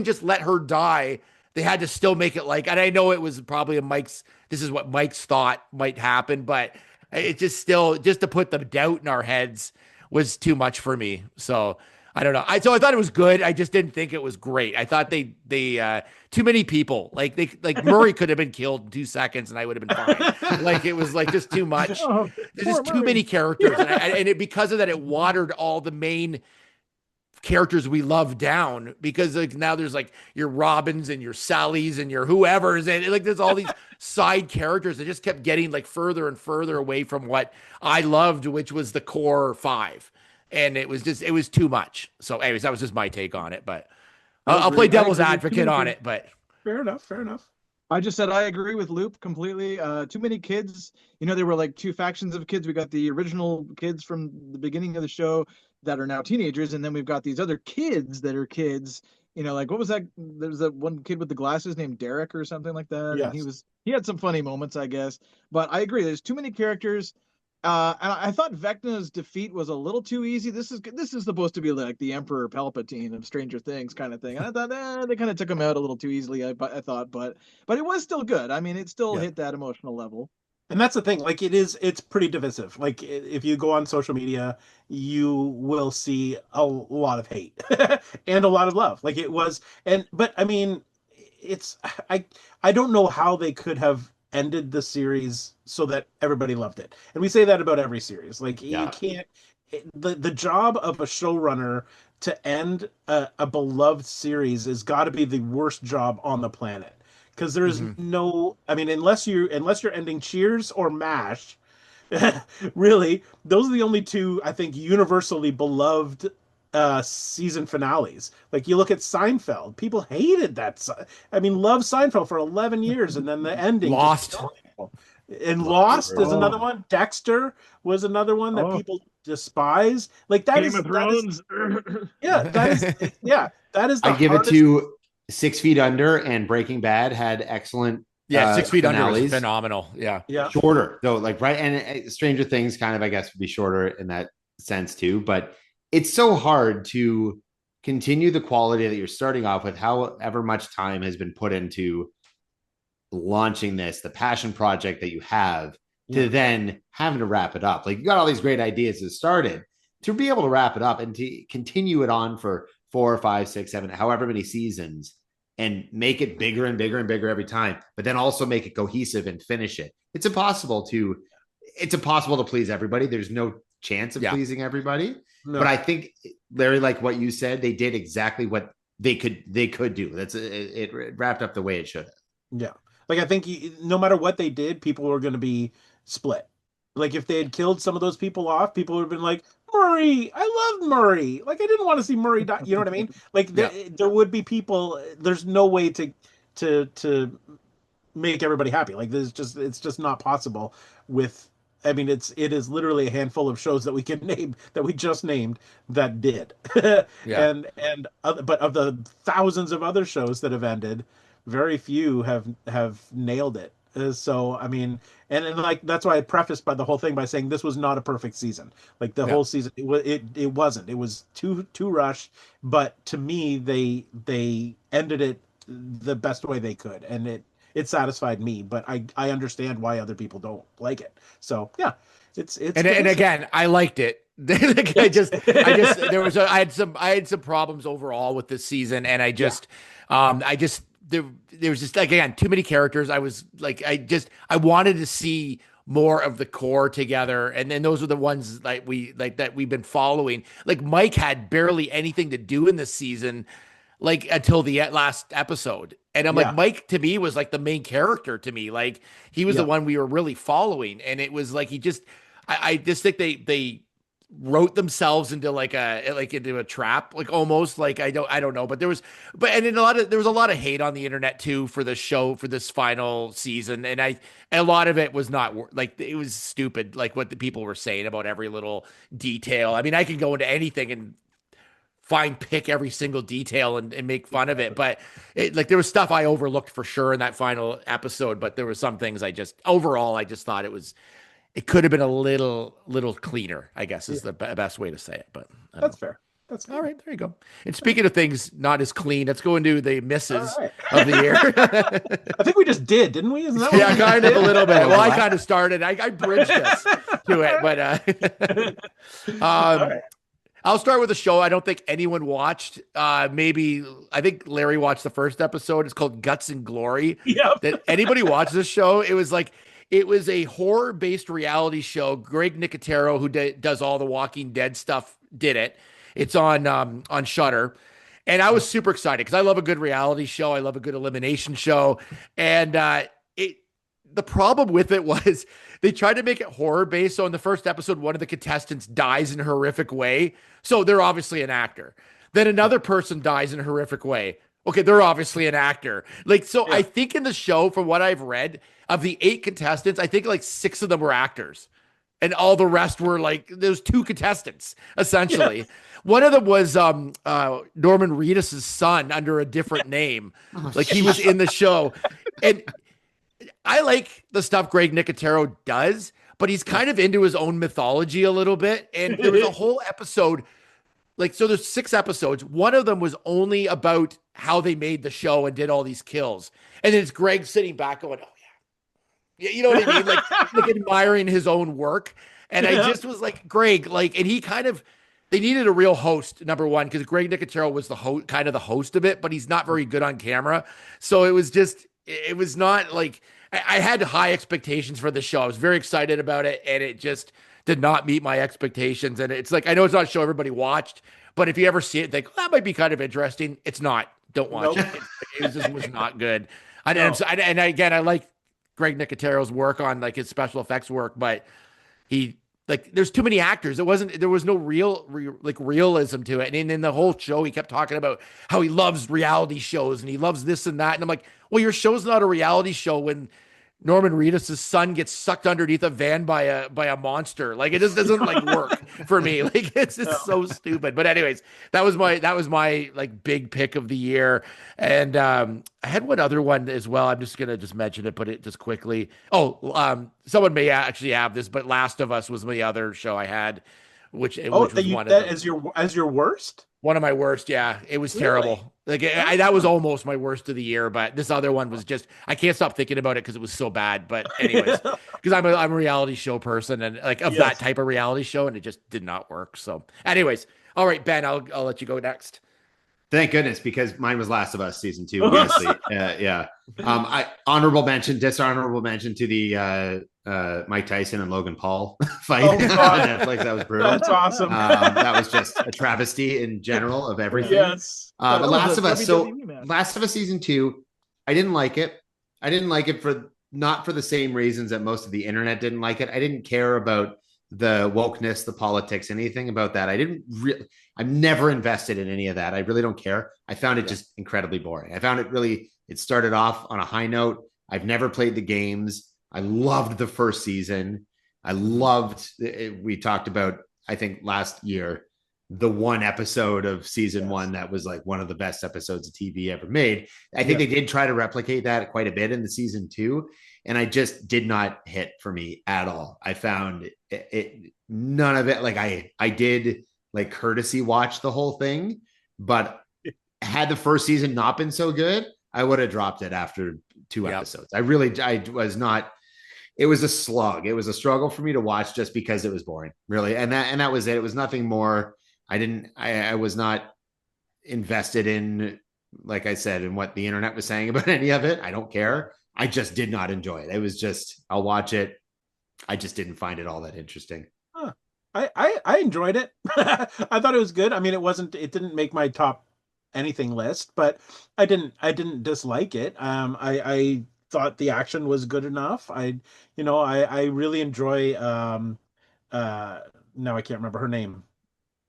A: just let her die. They had to still make it and I know it was probably this is what Mike's thought might happen, but it just to put the doubt in our heads was too much for me. So I don't know. So I thought it was good. I just didn't think it was great. I thought they too many people, Murray could have been killed in 2 seconds and I would have been fine. It was just too much. There's just too many characters. And because of that, it watered all the main characters we love down because now there's your Robins and your Sallys and your whoever's and there's all these side characters that just kept getting further and further away from what I loved, which was the core 5. And it was too much. So anyways, that was just my take on it, but I'll play devil's advocate on it, but
C: fair enough.
E: I just said I agree with Loop completely. Too many kids. There were two factions of kids. We got the original kids from the beginning of the show that are now teenagers, and then we've got these other kids that are kids. What was that? There's that one kid with the glasses named Derek or something like that.
C: Yes.
E: And he had some funny moments, I guess. But I agree. There's too many characters. And I thought Vecna's defeat was a little too easy. This is supposed to be the Emperor Palpatine of Stranger Things kind of thing. And I thought they kind of took him out a little too easily. I thought, but it was still good. It still hit that emotional level.
C: And that's the thing. It's pretty divisive. If you go on social media, you will see a lot of hate and a lot of love. But it's I don't know how they could have ended the series so that everybody loved it. And we say that about every series. You can't. The job of a showrunner to end a beloved series has got to be the worst job on the planet. Because there's no, unless you're ending Cheers or MASH, really, those are the only two I think universally beloved season finales. You look at Seinfeld, people hated that. Loved Seinfeld for 11 years, and then the ending.
A: Lost.
C: And Lost is another one. Dexter was another one that people despise.
E: Game of Thrones.
C: That is. The
D: I give it to 6 Feet Under and Breaking Bad had excellent
A: Yeah, 6 Feet Under was
D: finales.
A: phenomenal. Yeah.
C: Yeah.
D: Shorter though, like right, and Stranger Things kind of, I guess, would be shorter in that sense too. But it's so hard to continue the quality that you're starting off with, however much time has been put into launching this, the passion project that you have, to then having to wrap it up. Like, you got all these great ideas that started, to be able to wrap it up and to continue it on for 4 or 5, 6, 7, however many seasons, and make it bigger and bigger and bigger every time, but then also make it cohesive and finish it. It's impossible to please everybody. There's no chance of pleasing everybody. No. But I think, Larry, like what you said, they did exactly what they could do. That's it wrapped up the way it should have.
C: Yeah. Like, I think no matter what they did, people were going to be split. Like, if they had killed some of those people off, people would have been like, Murray, I love Murray. Like, I didn't want to see Murray die. You know what I mean? Like, there would be people. There's no way to make everybody happy. Like, it's just not possible with. I mean, it is literally a handful of shows that we can name, that we just named, that did. And but of the thousands of other shows that have ended, very few have nailed it. So I mean, and like, that's why I prefaced by the whole thing by saying this was not a perfect season. Like, the whole season, it wasn't. It was too rushed. But to me, they ended it the best way they could, and it satisfied me. But I understand why other people don't like it. So yeah, it's
A: and again, I liked it. I had some problems overall with this season, and I there was just, like, again, too many characters. I was like, I wanted to see more of the core together, and then those are the ones that we've been following. Like, Mike had barely anything to do in this season, like, until the last episode, and I'm like, Mike to me was like the main character to me. Like, he was the one we were really following, and it was like I just think they wrote themselves into into a trap, like, almost, like, I don't know, but there was a lot of hate on the internet too for the show, for this final season, and a lot of it was not, like, it was stupid, like what the people were saying about every little detail. I mean, I can go into anything and pick every single detail and make fun of it, but there was stuff I overlooked for sure in that final episode, but there were some things overall I just thought it could have been a little cleaner, I guess, is the best way to say it. But
C: that's fair. That's fair.
A: All right. There you go. And speaking of things not as clean, let's go into the misses of the year.
C: I think we just did, didn't we? Isn't that
A: what kind of a little bit. Well, I kind of started. I bridged us to it, but I'll start with a show I don't think anyone watched. I think Larry watched the first episode. It's called Guts and Glory.
C: Yeah.
A: Did anybody watch this show? It was a horror-based reality show. Greg Nicotero, who does all the Walking Dead stuff, did it. It's on Shudder. And I was super excited because I love a good reality show. I love a good elimination show. And the problem with it was they tried to make it horror-based. So in the first episode, one of the contestants dies in a horrific way. So they're obviously an actor. Then another person dies in a horrific way. Okay, they're obviously an actor. I think in the show, from what I've read, of the 8 contestants, I think 6 of them were actors. And all the rest were there's 2 contestants, essentially. Yeah. One of them was Norman Reedus' son under a different name. He was in the show. And I like the stuff Greg Nicotero does, but he's kind of into his own mythology a little bit. And there was a whole episode, so there's 6 episodes. One of them was only about how they made the show and did all these kills. And then it's Greg sitting back going, oh, yeah. You know what I mean? Like admiring his own work. And I just was like, Greg, and he they needed a real host, number one, because Greg Nicotero was the host of it, but he's not very good on camera. So it was not I had high expectations for the show. I was very excited about it, and it just did not meet my expectations. And it's I know it's not a show everybody watched, but if you ever see it, think that might be kind of interesting. It's not. Don't watch it. It was not good. And again, I like Greg Nicotero's work on his special effects work, but there's too many actors. There was no realism to it. And in the whole show, he kept talking about how he loves reality shows and he loves this and that. And I'm like, well, your show's not a reality show when
B: Norman Reedus' son gets sucked underneath a van by a monster. Like, it just doesn't like work for me. Like, it's just so stupid. But anyways, that was my like big pick of the year. And I had one other one as well. I'm just gonna just mention it, put it just quickly. Someone may actually have this, but Last of Us was the other show I had, which was one of them.
C: As your worst.
B: One of my worst, yeah. It was
C: Really?
B: terrible. Like, that was almost my worst of the year, but this other one was just, I can't stop thinking about it because it was so bad. But anyways, because I'm a reality show person and like of that type of reality show, and it just did not work. So anyways, all right, Ben, I'll let you go next.
D: Thank goodness, because mine was Last of Us season 2. Honestly, yeah. Dishonorable mention to the Mike Tyson and Logan Paul fight on Netflix. That was brutal.
C: That's awesome.
D: That was just a travesty in general of everything.
C: Yes.
D: But Last of Us. So Last of Us season 2, I didn't like it. I didn't like it not for the same reasons that most of the internet didn't like it. I didn't care about the wokeness, the politics, anything about that. I'm never invested in any of that. I really don't care. I found it just incredibly boring. I found it started off on a high note. I've never played the games. I loved the first season. We talked about, I think last year, the one episode of season 1 that was like one of the best episodes of TV ever made. I think they did try to replicate that quite a bit in the season 2. And I just did not hit for me at all. I found none of it. Like I did like courtesy watch the whole thing, but had the first season not been so good, I would have dropped it after 2 episodes. I was not. It was a slug. It was a struggle for me to watch just because it was boring, really. And that was it. It was nothing more. I was not invested in, like I said, in what the internet was saying about any of it. I don't care. I just did not enjoy it. It was just, I'll watch it. I just didn't find it all that interesting.
C: Huh. I enjoyed it. I thought it was good. I mean, it didn't make my top anything list, but I didn't dislike it. I thought the action was good enough. I really enjoy now I can't remember her name.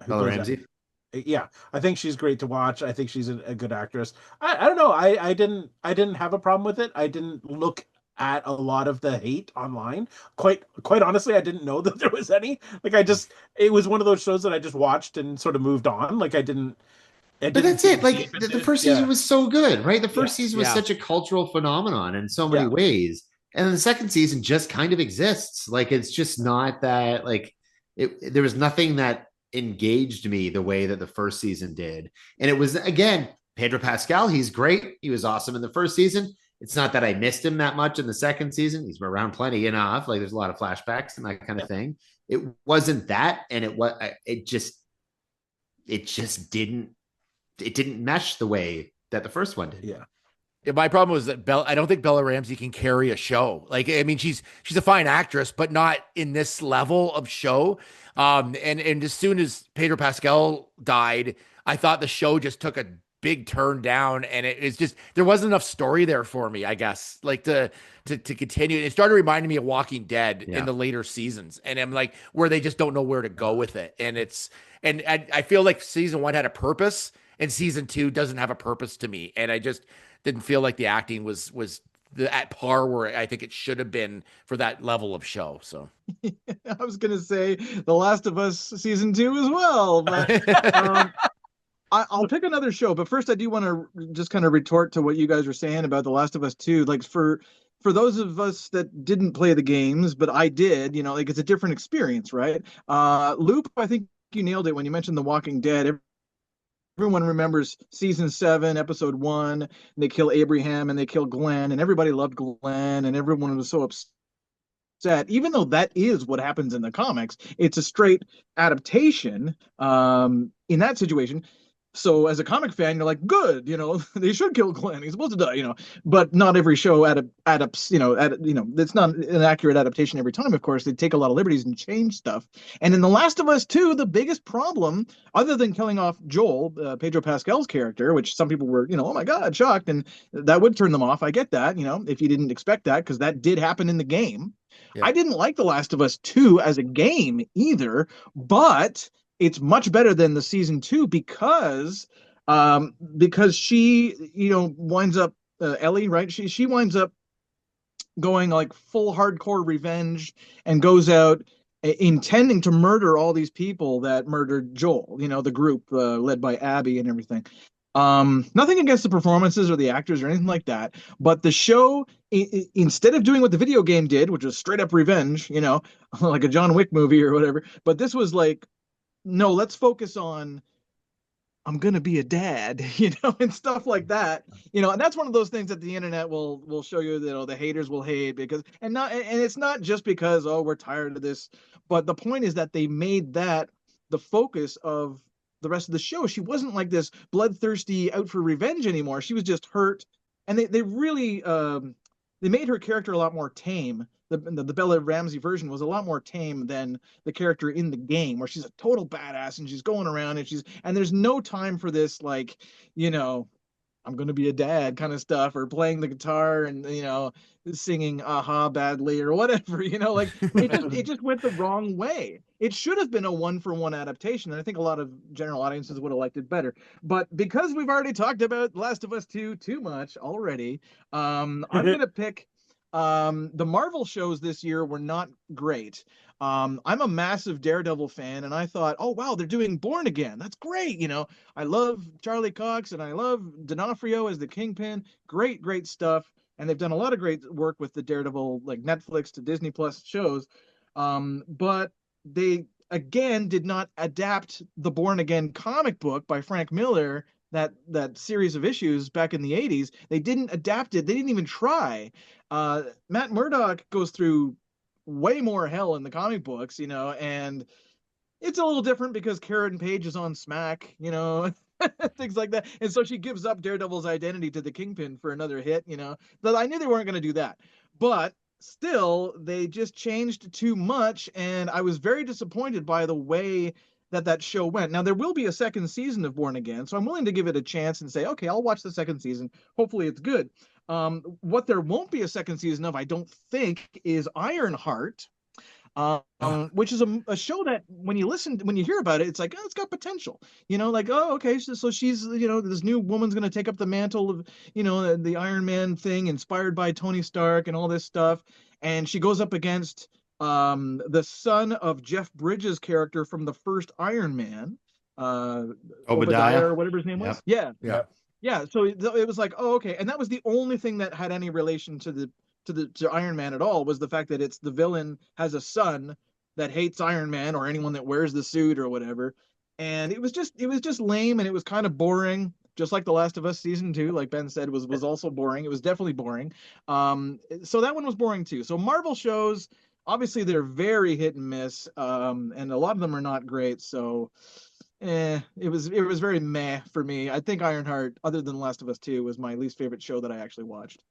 D: Bella Ramsey.
C: Yeah, I think she's great to watch. I think she's a good actress. I don't know. I didn't have a problem with it. I didn't look at a lot of the hate online. Quite honestly, I didn't know that there was any. Like, it was one of those shows that I just watched and sort of moved on. Like,
D: but that's it. Like the first season was so good, right? The first season was such a cultural phenomenon in so many ways. And then the second season just kind of exists. Like, it's just not that, like, there was nothing that engaged me the way that the first season did. And it was, again, Pedro Pascal. He's great. He was awesome in the first season. It's not that I missed him that much in the second season. He's around plenty enough. Like, there's a lot of flashbacks and that kind of thing. It wasn't that. And it just didn't mesh the way that the first one did.
B: Yeah. My problem was that I don't think Bella Ramsey can carry a show. Like, I mean, she's a fine actress, but not in this level of show. And as soon as Pedro Pascal died, I thought the show just took a big turn down, and it's just, there wasn't enough story there for me, I guess, like to continue. It started reminding me of Walking Dead in the later seasons, and I'm like, where they just don't know where to go with it. And I feel like season 1 had a purpose, and season 2 doesn't have a purpose to me. And I just didn't feel like the acting was at par where I think it should have been for that level of show. So
E: I was going to say The Last of Us season 2 as well, but I'll pick another show. But first, I do want to just kind of retort to what you guys were saying about The Last of Us 2. Like, for those of us that didn't play the games, but I did, like, it's a different experience, right? Loop, I think you nailed it when you mentioned The Walking Dead. Everyone remembers season 7, episode 1. And they kill Abraham and they kill Glenn, and everybody loved Glenn, and everyone was so upset. Even though that is what happens in the comics, it's a straight adaptation in that situation. So as a comic fan, you're like, good, they should kill Glenn. He's supposed to die, but not every show adapts, it's not an accurate adaptation every time. Of course, they take a lot of liberties and change stuff. And in The Last of Us 2, the biggest problem, other than killing off Joel, Pedro Pascal's character, which some people were, oh my God, shocked. And that would turn them off. I get that, if you didn't expect that, because that did happen in the game. Yeah. I didn't like The Last of Us 2 as a game either, but it's much better than the season 2 because she, winds up Ellie, right? She winds up going like full hardcore revenge and goes out intending to murder all these people that murdered Joel, the group led by Abby and everything. Nothing against the performances or the actors or anything like that, but the show, instead of doing what the video game did, which was straight up revenge, like a John Wick movie or whatever, but this was like, no, let's focus on I'm gonna be a dad, and stuff like that. And that's one of those things that the internet will show you that the haters will hate because and it's not just because we're tired of this, but the point is that they made that the focus of the rest of the show. She wasn't like this bloodthirsty out for revenge anymore. She was just hurt, and they really they made her character a lot more tame. The Bella Ramsey version was a lot more tame than the character in the game, where she's a total badass and she's going around and there's no time for this, like, I'm gonna be a dad kind of stuff, or playing the guitar and singing aha badly or whatever. Like it just went the wrong way. It should have been a 1-for-1 adaptation, and I think a lot of general audiences would have liked it better. But because we've already talked about Last of Us 2 too much already, I'm gonna pick the Marvel shows this year were not great. I'm a massive Daredevil fan, and I thought, oh wow, they're doing Born Again. That's great. I love Charlie Cox and I love D'Onofrio as the Kingpin. Great stuff. And they've done a lot of great work with the Daredevil, like Netflix to Disney Plus shows. But they again did not adapt the Born Again comic book by Frank Miller, that series of issues back in the 80s. They didn't adapt it. They didn't even try. Matt Murdock goes through way more hell in the comic books, and it's a little different because Karen Page is on Smack, things like that. And so she gives up Daredevil's identity to the Kingpin for another hit, But I knew they weren't going to do that. But still, they just changed too much, and I was very disappointed by the way that show went. Now, there will be a second season of Born Again, so I'm willing to give it a chance and say, okay, I'll watch the second season. Hopefully it's good. What there won't be a second season of, I don't think, is Ironheart, which is a show that when you hear about it, it's like, oh, it's got potential, like, oh, okay, so she's, this new woman's going to take up the mantle of, the Iron Man thing inspired by Tony Stark and all this stuff. And she goes up against the son of Jeff Bridges' character from the first Iron Man, Obadiah or whatever his name was. Yeah. So it was like, oh, okay. And that was the only thing that had any relation to Iron Man at all, was the fact that it's the villain has a son that hates Iron Man or anyone that wears the suit or whatever. And it was just lame, and it was kind of boring, just like The Last of Us season 2, like Ben said, was also boring. It was definitely boring. So that one was boring too. So Marvel shows, obviously they're very hit and miss, and a lot of them are not great. So it was very meh for me. I think Ironheart, other than Last of Us 2, was my least favorite show that I actually watched.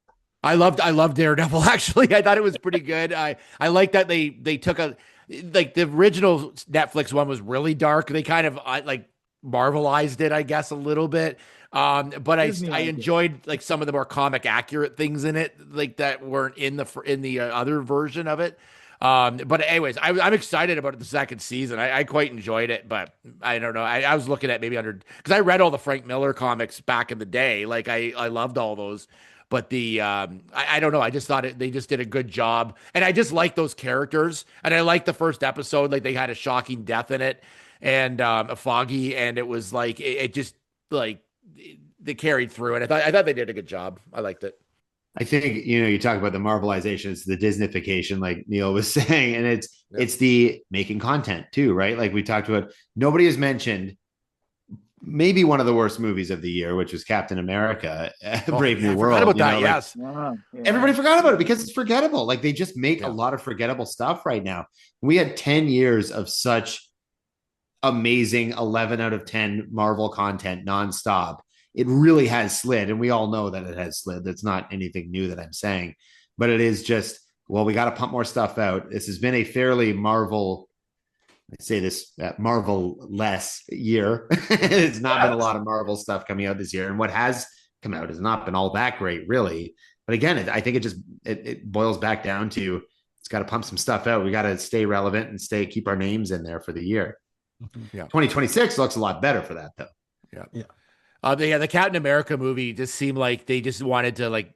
A: I loved Daredevil, actually. I thought it was pretty good. I like that they took like the original Netflix one was really dark. They kind of like Marvelized it, I guess, a little bit. But I enjoyed like some of the more comic accurate things in it, like that weren't in the other version of it. But anyways, I'm excited about the second season. I quite enjoyed it, but I don't know. I was looking at maybe because I read all the Frank Miller comics back in the day. Like I loved all those. But I don't know. I just thought they just did a good job. And I just like those characters. And I like the first episode. Like they had a shocking death in it and a Foggy. And it was like, it just like they carried through. And I thought they did a good job. I liked it.
D: I think, you talk about the Marvelization, it's the Disneyfication, like Neil was saying, and it's the making content too, right? Like we talked about, nobody has mentioned maybe one of the worst movies of the year, which was Captain America, Brave New World.
A: Forgot about that, yes.
D: Everybody forgot about it because it's forgettable. Like they just make a lot of forgettable stuff right now. We had 10 years of such amazing 11 out of 10 Marvel content nonstop. It really has slid, and we all know that it has slid. That's not anything new that I'm saying, but it is just, well, we got to pump more stuff out. This has been a fairly Marvel, I say this, Marvel-less year. It's not been a lot of Marvel stuff coming out this year, and what has come out has not been all that great, really. But again, I think it boils back down to it's got to pump some stuff out. We got to stay relevant and keep our names in there for the year. Yeah, 2026 looks a lot better for that, though.
A: Yeah. The Captain America movie just seemed like they just wanted to like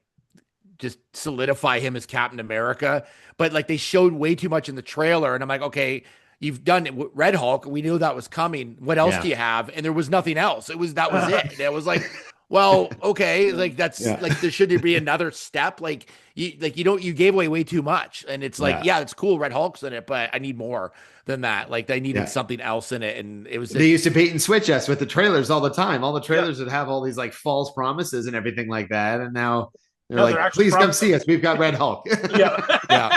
A: just solidify him as Captain America. But like they showed way too much in the trailer, and I'm like, okay, you've done it with Red Hulk. We knew that was coming. What else do you have? And there was nothing else. That was it. And it was like, well, okay, like that's like there should be another step. Like you gave away way too much. And it's like, yeah, it's cool. Red Hulk's in it, but I need more than that. Like they needed something else in it. And it was
D: they used to bait and switch us with the trailers all the time. All the trailers would have all these like false promises and everything like that. And now they're like, please come see us. We've got Red Hulk.
E: Yeah.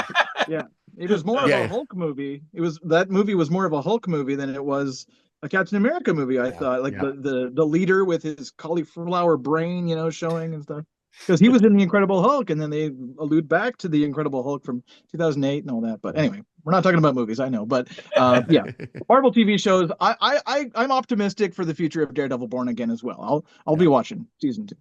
E: It was more of a Hulk movie. That movie was more of a Hulk movie than it was a Captain America movie. I thought, like the leader with his cauliflower brain, showing and stuff, because he was in the Incredible Hulk, and then they allude back to the Incredible Hulk from 2008 and all that. But anyway, we're not talking about movies, I know, but Marvel TV shows. I'm optimistic for the future of Daredevil Born Again as well. I'll be watching season 2.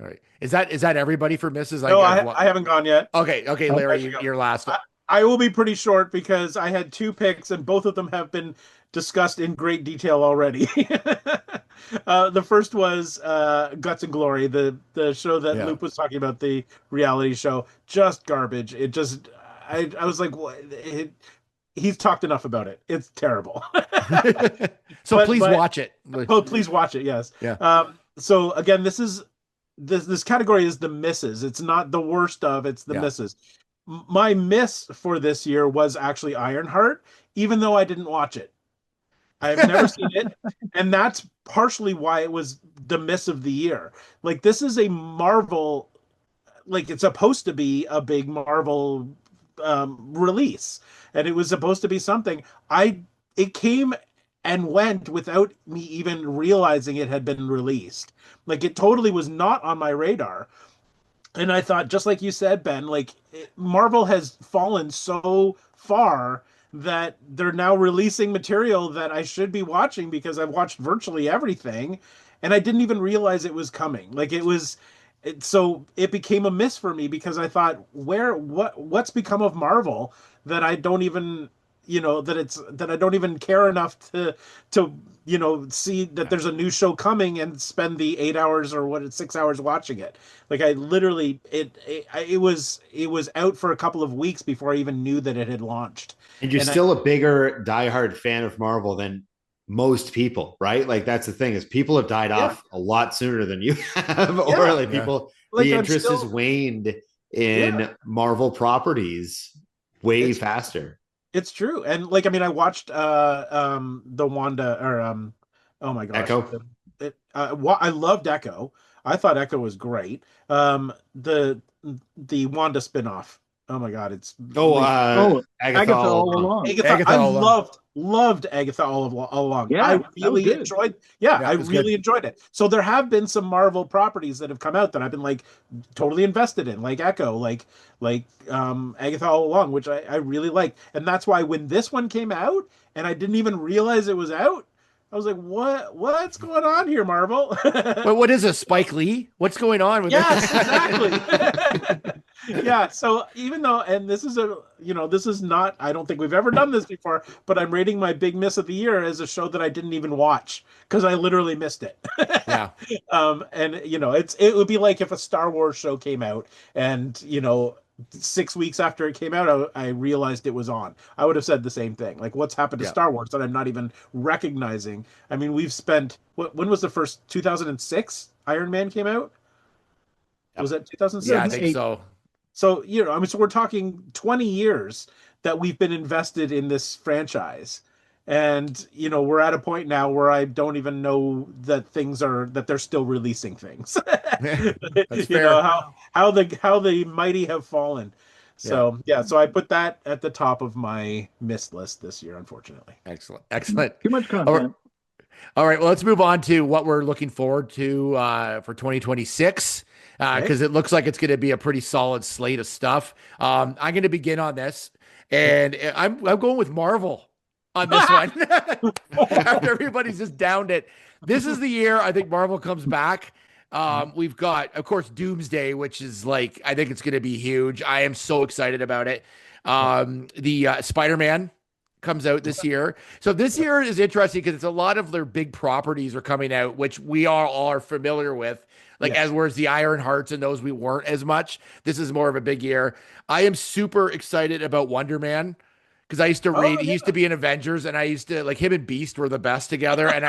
A: All right, is that everybody for Mrs.?
C: No, I haven't gone yet.
A: Okay, Larry, you're last.
C: I will be pretty short because I had 2 picks and both of them have been discussed in great detail already. The first was Guts and Glory, the show that Luke was talking about, the reality show. Just garbage. It just, I was like, he's talked enough about it. It's terrible.
A: So please watch it.
C: Oh, please watch it. Yes.
A: Yeah.
C: So again, this category is the misses. It's not the worst of, it's the misses. My miss for this year was actually Ironheart, even though I didn't watch it. I've never seen it, and that's partially why it was the miss of the year. Like, this is a Marvel, like, it's supposed to be a big Marvel release, and it was supposed to be something. It came and went without me even realizing it had been released. Like, it totally was not on my radar. And I thought, just like you said, Ben, like Marvel has fallen so far that they're now releasing material that I should be watching because I've watched virtually everything, and I didn't even realize it was coming. Like so it became a miss for me because I thought, what's become of Marvel that I don't even, that I don't even care enough to see that there's a new show coming and spend the 8 hours or 6 hours watching it. Like I literally, it was out for a couple of weeks before I even knew that it had launched.
D: And you're still a bigger diehard fan of Marvel than most people, right? Like that's the thing, is people have died off a lot sooner than you have, or like people, the interest has waned in Marvel properties way faster.
C: It's true. And like, I mean, I watched the Wanda or oh my gosh,
D: Echo.
C: I loved Echo. I thought Echo was great. The Wanda spinoff. Oh my god, it's
E: Agatha all along.
C: I loved Agatha all along.
E: Yeah,
C: I really enjoyed. I really enjoyed it. So there have been some Marvel properties that have come out that I've been like totally invested in, like Echo, like Agatha all along, which I really liked. And that's why when this one came out and I didn't even realize it was out, I was like, what's going on here, Marvel?
A: But what is a Spike Lee? What's going on with
C: Yes, exactly. Yeah, so even though, and this is not, I don't think we've ever done this before, but I'm rating my big miss of the year as a show that I didn't even watch because I literally missed it.
A: Yeah.
C: And it would be like if a Star Wars show came out and 6 weeks after it came out, I realized it was on. I would have said the same thing. Like, what's happened to Star Wars that I'm not even recognizing? I mean, we've spent, when was the first, 2006 Iron Man came out? Was that 2006?
A: Yeah, I think so.
C: So, so we're talking 20 years that we've been invested in this franchise. And, we're at a point now where I don't even know that that they're still releasing things.
A: That's fair.
C: How the mighty have fallen. So, so I put that at the top of my missed list this year, unfortunately.
A: Excellent.
E: Too much content.
A: All right. Well, let's move on to what we're looking forward to for 2026. Because it looks like it's going to be a pretty solid slate of stuff. I'm going to begin on this, and I'm going with Marvel on this one. After everybody's just downed it. This is the year I think Marvel comes back. We've got, of course, Doomsday, which is like, I think it's going to be huge. I am so excited about it. The Spider-Man
B: comes out this year. So this year is interesting because it's a lot of their big properties are coming out, which we all are familiar with. Like as whereas the Iron Hearts and those we weren't as much. This is more of a big year. I am super excited about Wonder Man because I used to read. He used to be in Avengers, and I used to like him and Beast were the best together. And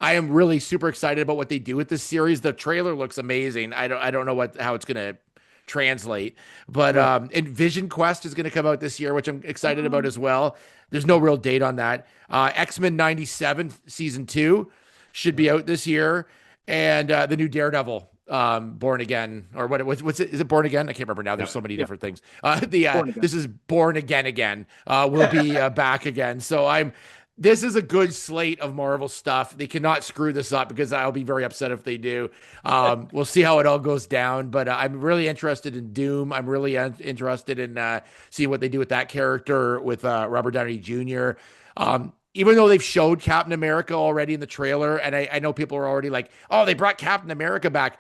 B: I am really super excited about what they do with this series. The trailer looks amazing. I don't know how it's gonna translate, but and Vision Quest is gonna come out this year, which I'm excited about as well. There's no real date on that. X-Men 97 season 2 should be out this year, and the new Daredevil. Born Again, or what's it? Is it Born Again? I can't remember now. There's so many different things. This is Born Again. Will be back again. So this is a good slate of Marvel stuff. They cannot screw this up because I'll be very upset if they do. We'll see how it all goes down, but I'm really interested in Doom. I'm really interested in seeing what they do with that character with Robert Downey Jr. Even though they've showed Captain America already in the trailer, and I know people are already like, oh, they brought Captain America back.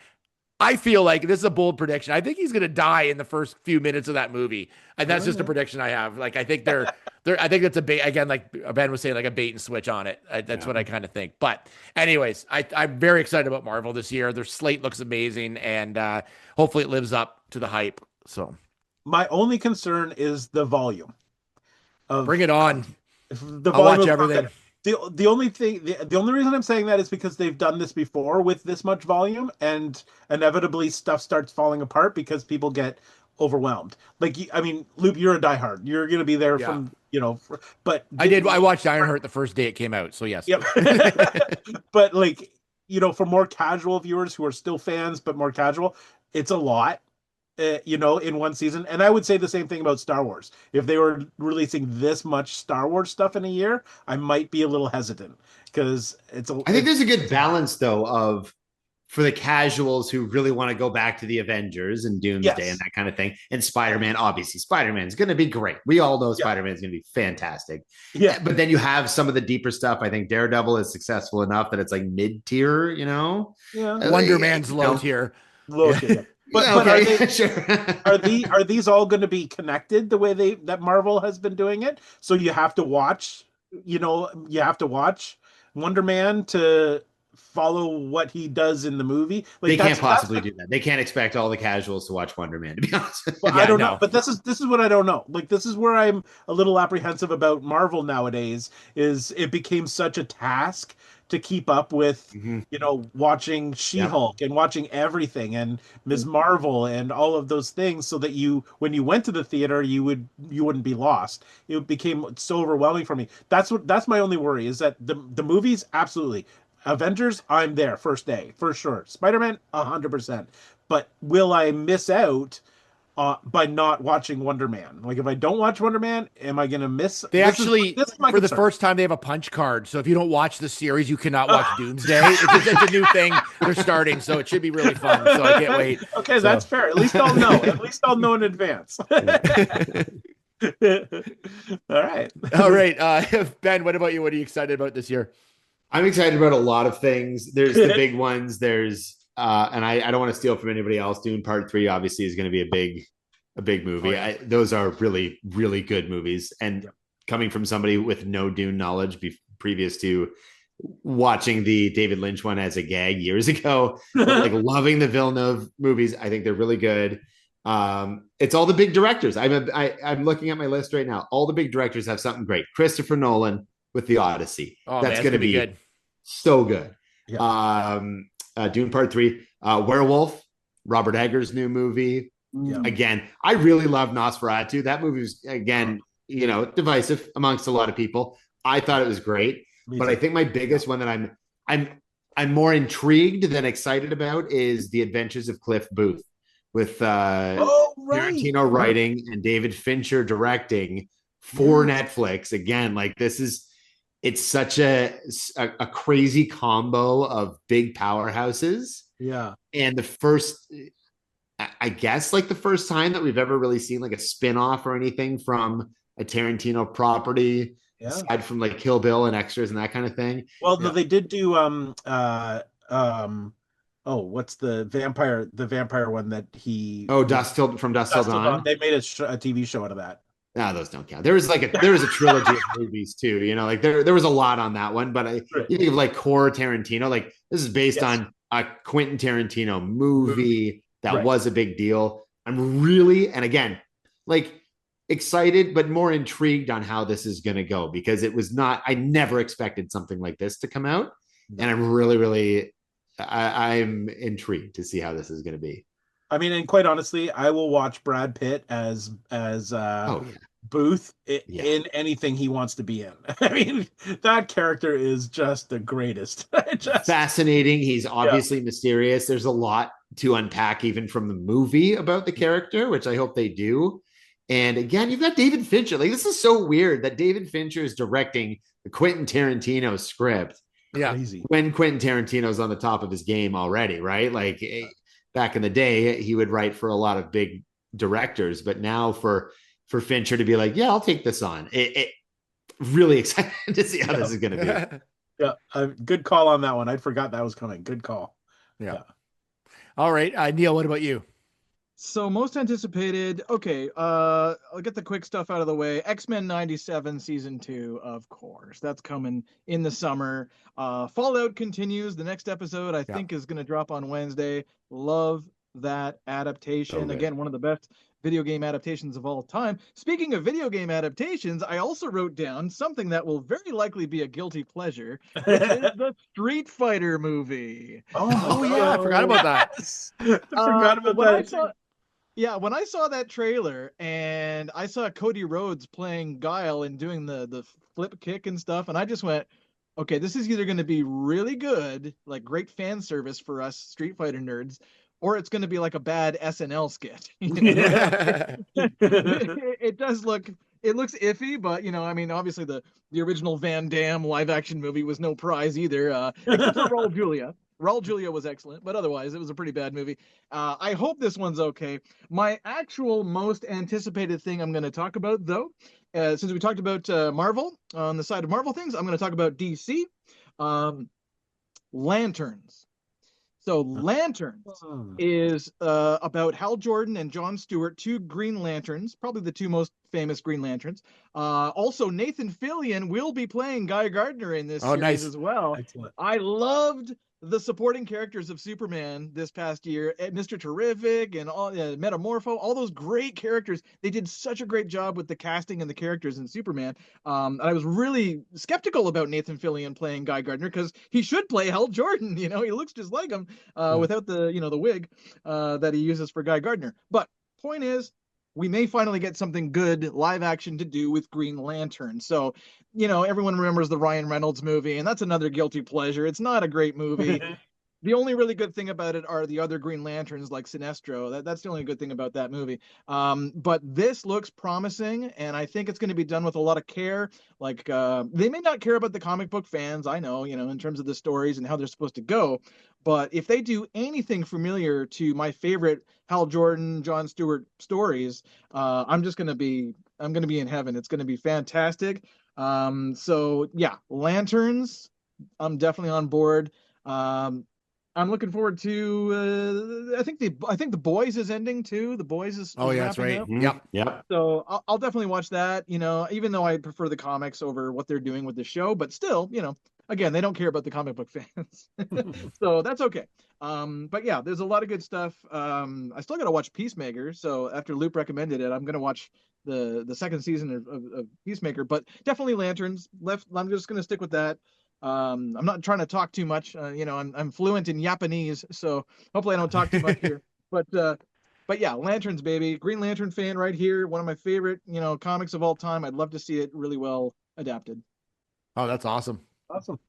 B: I feel like this is a bold prediction. I think he's going to die in the first few minutes of that movie. And that's just a prediction I have. Like, I think I think that's a bait, again, like Ben was saying, like a bait and switch on it. That's what I kind of think. But anyways, I'm very excited about Marvel this year. Their slate looks amazing, and hopefully it lives up to the hype. So
C: my only concern is the volume.
B: Bring it on.
C: I'll
B: watch everything.
C: The only thing, the only reason I'm saying that is because they've done this before with this much volume, and inevitably stuff starts falling apart because people get overwhelmed. Like, I mean, Loop, you're a diehard. You're going to be there from, but
B: I watched Ironheart the first day it came out. So yes.
C: Yep. But like, for more casual viewers who are still fans, but more casual, it's a lot. In one season. And I would say the same thing about Star Wars. If they were releasing this much Star Wars stuff in a year, I might be a little hesitant because I
D: think there's a good balance though for the casuals who really want to go back to the Avengers and Doomsday and that kind of thing. And Spider-Man, obviously Spider-Man is going to be great. We all know Spider-Man is going to be fantastic. Yeah. But then you have some of the deeper stuff. I think Daredevil is successful enough that it's like mid-tier, Yeah.
B: Wonder Man's low tier.
C: Low tier. But are these all going to be connected the way that Marvel has been doing it? So you have to watch, Wonder Man to follow what he does in the movie.
D: Like, they can't possibly do that. They can't expect all the casuals to watch Wonder Man, to be honest.
C: Well, I don't know, but this is what I don't know. Like, this is where I'm a little apprehensive about Marvel nowadays. Is it became such a task to keep up with, watching She-Hulk and watching everything and Ms. Marvel and all of those things, so that when you went to the theater, you wouldn't be lost. It became so overwhelming for me. That's my only worry, is that the movies, absolutely. Avengers, I'm there first day for sure. Spider-Man, 100%. But will I miss out by not watching Wonder Man? Like, if I don't watch Wonder Man, am I going to miss?
B: They actually, for the first time, they have a punch card. So if you don't watch the series, you cannot watch Doomsday. It's a new thing they're starting, so it should be really fun. So I can't wait.
C: Okay, that's fair. At least I'll know. At least I'll know in advance. All right.
B: Ben, what about you? What are you excited about this year?
D: I'm excited about a lot of things. There's the big ones. There's and I don't want to steal from anybody else. Dune Part 3 obviously is going to be a big movie. Those are really, really good movies. And coming from somebody with no Dune knowledge previous to watching the David Lynch one as a gag years ago, like loving the Villeneuve movies, I think they're really good. It's all the big directors. I'm looking at my list right now. All the big directors have something great. Christopher Nolan with the Odyssey. That's going to be good. So good. Yeah. Dune Part 3, Werewolf, Robert Eggers' new movie. Yeah. Again, I really love Nosferatu. That movie was, again, divisive amongst a lot of people. I thought it was great, but I think my biggest one that I'm more intrigued than excited about is The Adventures of Cliff Booth, with Tarantino writing and David Fincher directing for Netflix. Again, like, it's such a crazy combo of big powerhouses. Yeah. And the first time that we've ever really seen like a spin-off or anything from a Tarantino property, aside from like Kill Bill and Extras and that kind of thing.
C: Well, no, they did do what's the vampire one that he
D: Dusk Till Dawn.
C: They made a TV show out of that.
D: No, those don't count. There was a trilogy of movies too. You know, like there was a lot on that one. But you think of like core Tarantino, like this is based on a Quentin Tarantino movie that was a big deal. I'm really, and again, like excited, but more intrigued on how this is going to go because it was not. I never expected something like this to come out, and I'm really, I'm intrigued to see how this is going to be.
C: I mean, and quite honestly, I will watch Brad Pitt as Booth in anything he wants to be in. I mean, that character is just the greatest.
D: Fascinating. He's obviously mysterious. There's a lot to unpack even from the movie about the character, which I hope they do. And again, you've got David Fincher. Like, this is so weird that David Fincher is directing the Quentin Tarantino script.
C: Yeah. Crazy.
D: When Quentin Tarantino's on the top of his game already, right? Like, back in the day, he would write for a lot of big directors, but now for Fincher to be like, yeah, I'll take this on. It really excited to see how this is going to
C: be. Yeah, good call on that one. I forgot that was coming. Good call.
B: Yeah. All right, Neil, what about you?
E: So most anticipated. Okay, I'll get the quick stuff out of the way. X-Men 97 season 2, of course. That's coming in the summer. Fallout continues. The next episode I think is going to drop on Wednesday. Love that adaptation.
D: Okay.
E: Again, one of the best video game adaptations of all time. Speaking of video game adaptations, I also wrote down something that will very likely be a guilty pleasure, which is the Street Fighter movie.
B: Oh yeah, I forgot about that.
C: I forgot about that.
E: When I saw that trailer and I saw Cody Rhodes playing Guile and doing the flip kick and stuff, and I just went, okay, this is either going to be really good, like great fan service for us Street Fighter nerds, or it's going to be like a bad SNL skit. It does look, it looks iffy, but I mean, obviously the original Van Damme live action movie was no prize either, except for Raul Julia. Raul Julia was excellent, but otherwise it was a pretty bad movie. I hope this one's okay. My actual most anticipated thing I'm going to talk about, though, since we talked about Marvel, on the side of Marvel things, I'm going to talk about DC. Lanterns. So Lanterns is about Hal Jordan and John Stewart, 2 Green Lanterns, probably the 2 most famous Green Lanterns. Also, Nathan Fillion will be playing Guy Gardner in this series as well.
C: Excellent.
E: I loved the supporting characters of Superman this past year, Mr. Terrific and all Metamorpho, all those great characters. They did such a great job with the casting and the characters in Superman. And I was really skeptical about Nathan Fillion playing Guy Gardner because he should play Hal Jordan. He looks just like him without the wig that he uses for Guy Gardner. But point is, we may finally get something good live action to do with Green Lantern. So, everyone remembers the Ryan Reynolds movie, and that's another guilty pleasure. It's not a great movie. The only really good thing about it are the other Green Lanterns like Sinestro. That's the only good thing about that movie. But this looks promising, and I think it's going to be done with a lot of care. Like, they may not care about the comic book fans, I know, in terms of the stories and how they're supposed to go. But if they do anything familiar to my favorite Hal Jordan, John Stewart stories, I'm going to be in heaven. It's going to be fantastic. So yeah, Lanterns, I'm definitely on board. I'm looking forward to. I think the Boys is ending too. The Boys is.
B: Oh yeah, that's right.
D: Yep.
E: So I'll definitely watch that. Even though I prefer the comics over what they're doing with the show, but still, again, they don't care about the comic book fans, so that's okay. But yeah, there's a lot of good stuff. I still got to watch Peacemaker. So after Loop recommended it, I'm going to watch the second season of Peacemaker. But definitely Lanterns. I'm just going to stick with that. I'm not trying to talk too much. I'm fluent in Japanese, so hopefully I don't talk too much here. But yeah, Lanterns, baby. Green Lantern fan right here. One of my favorite, comics of all time. I'd love to see it really well adapted.
B: Oh, that's awesome.
C: Awesome.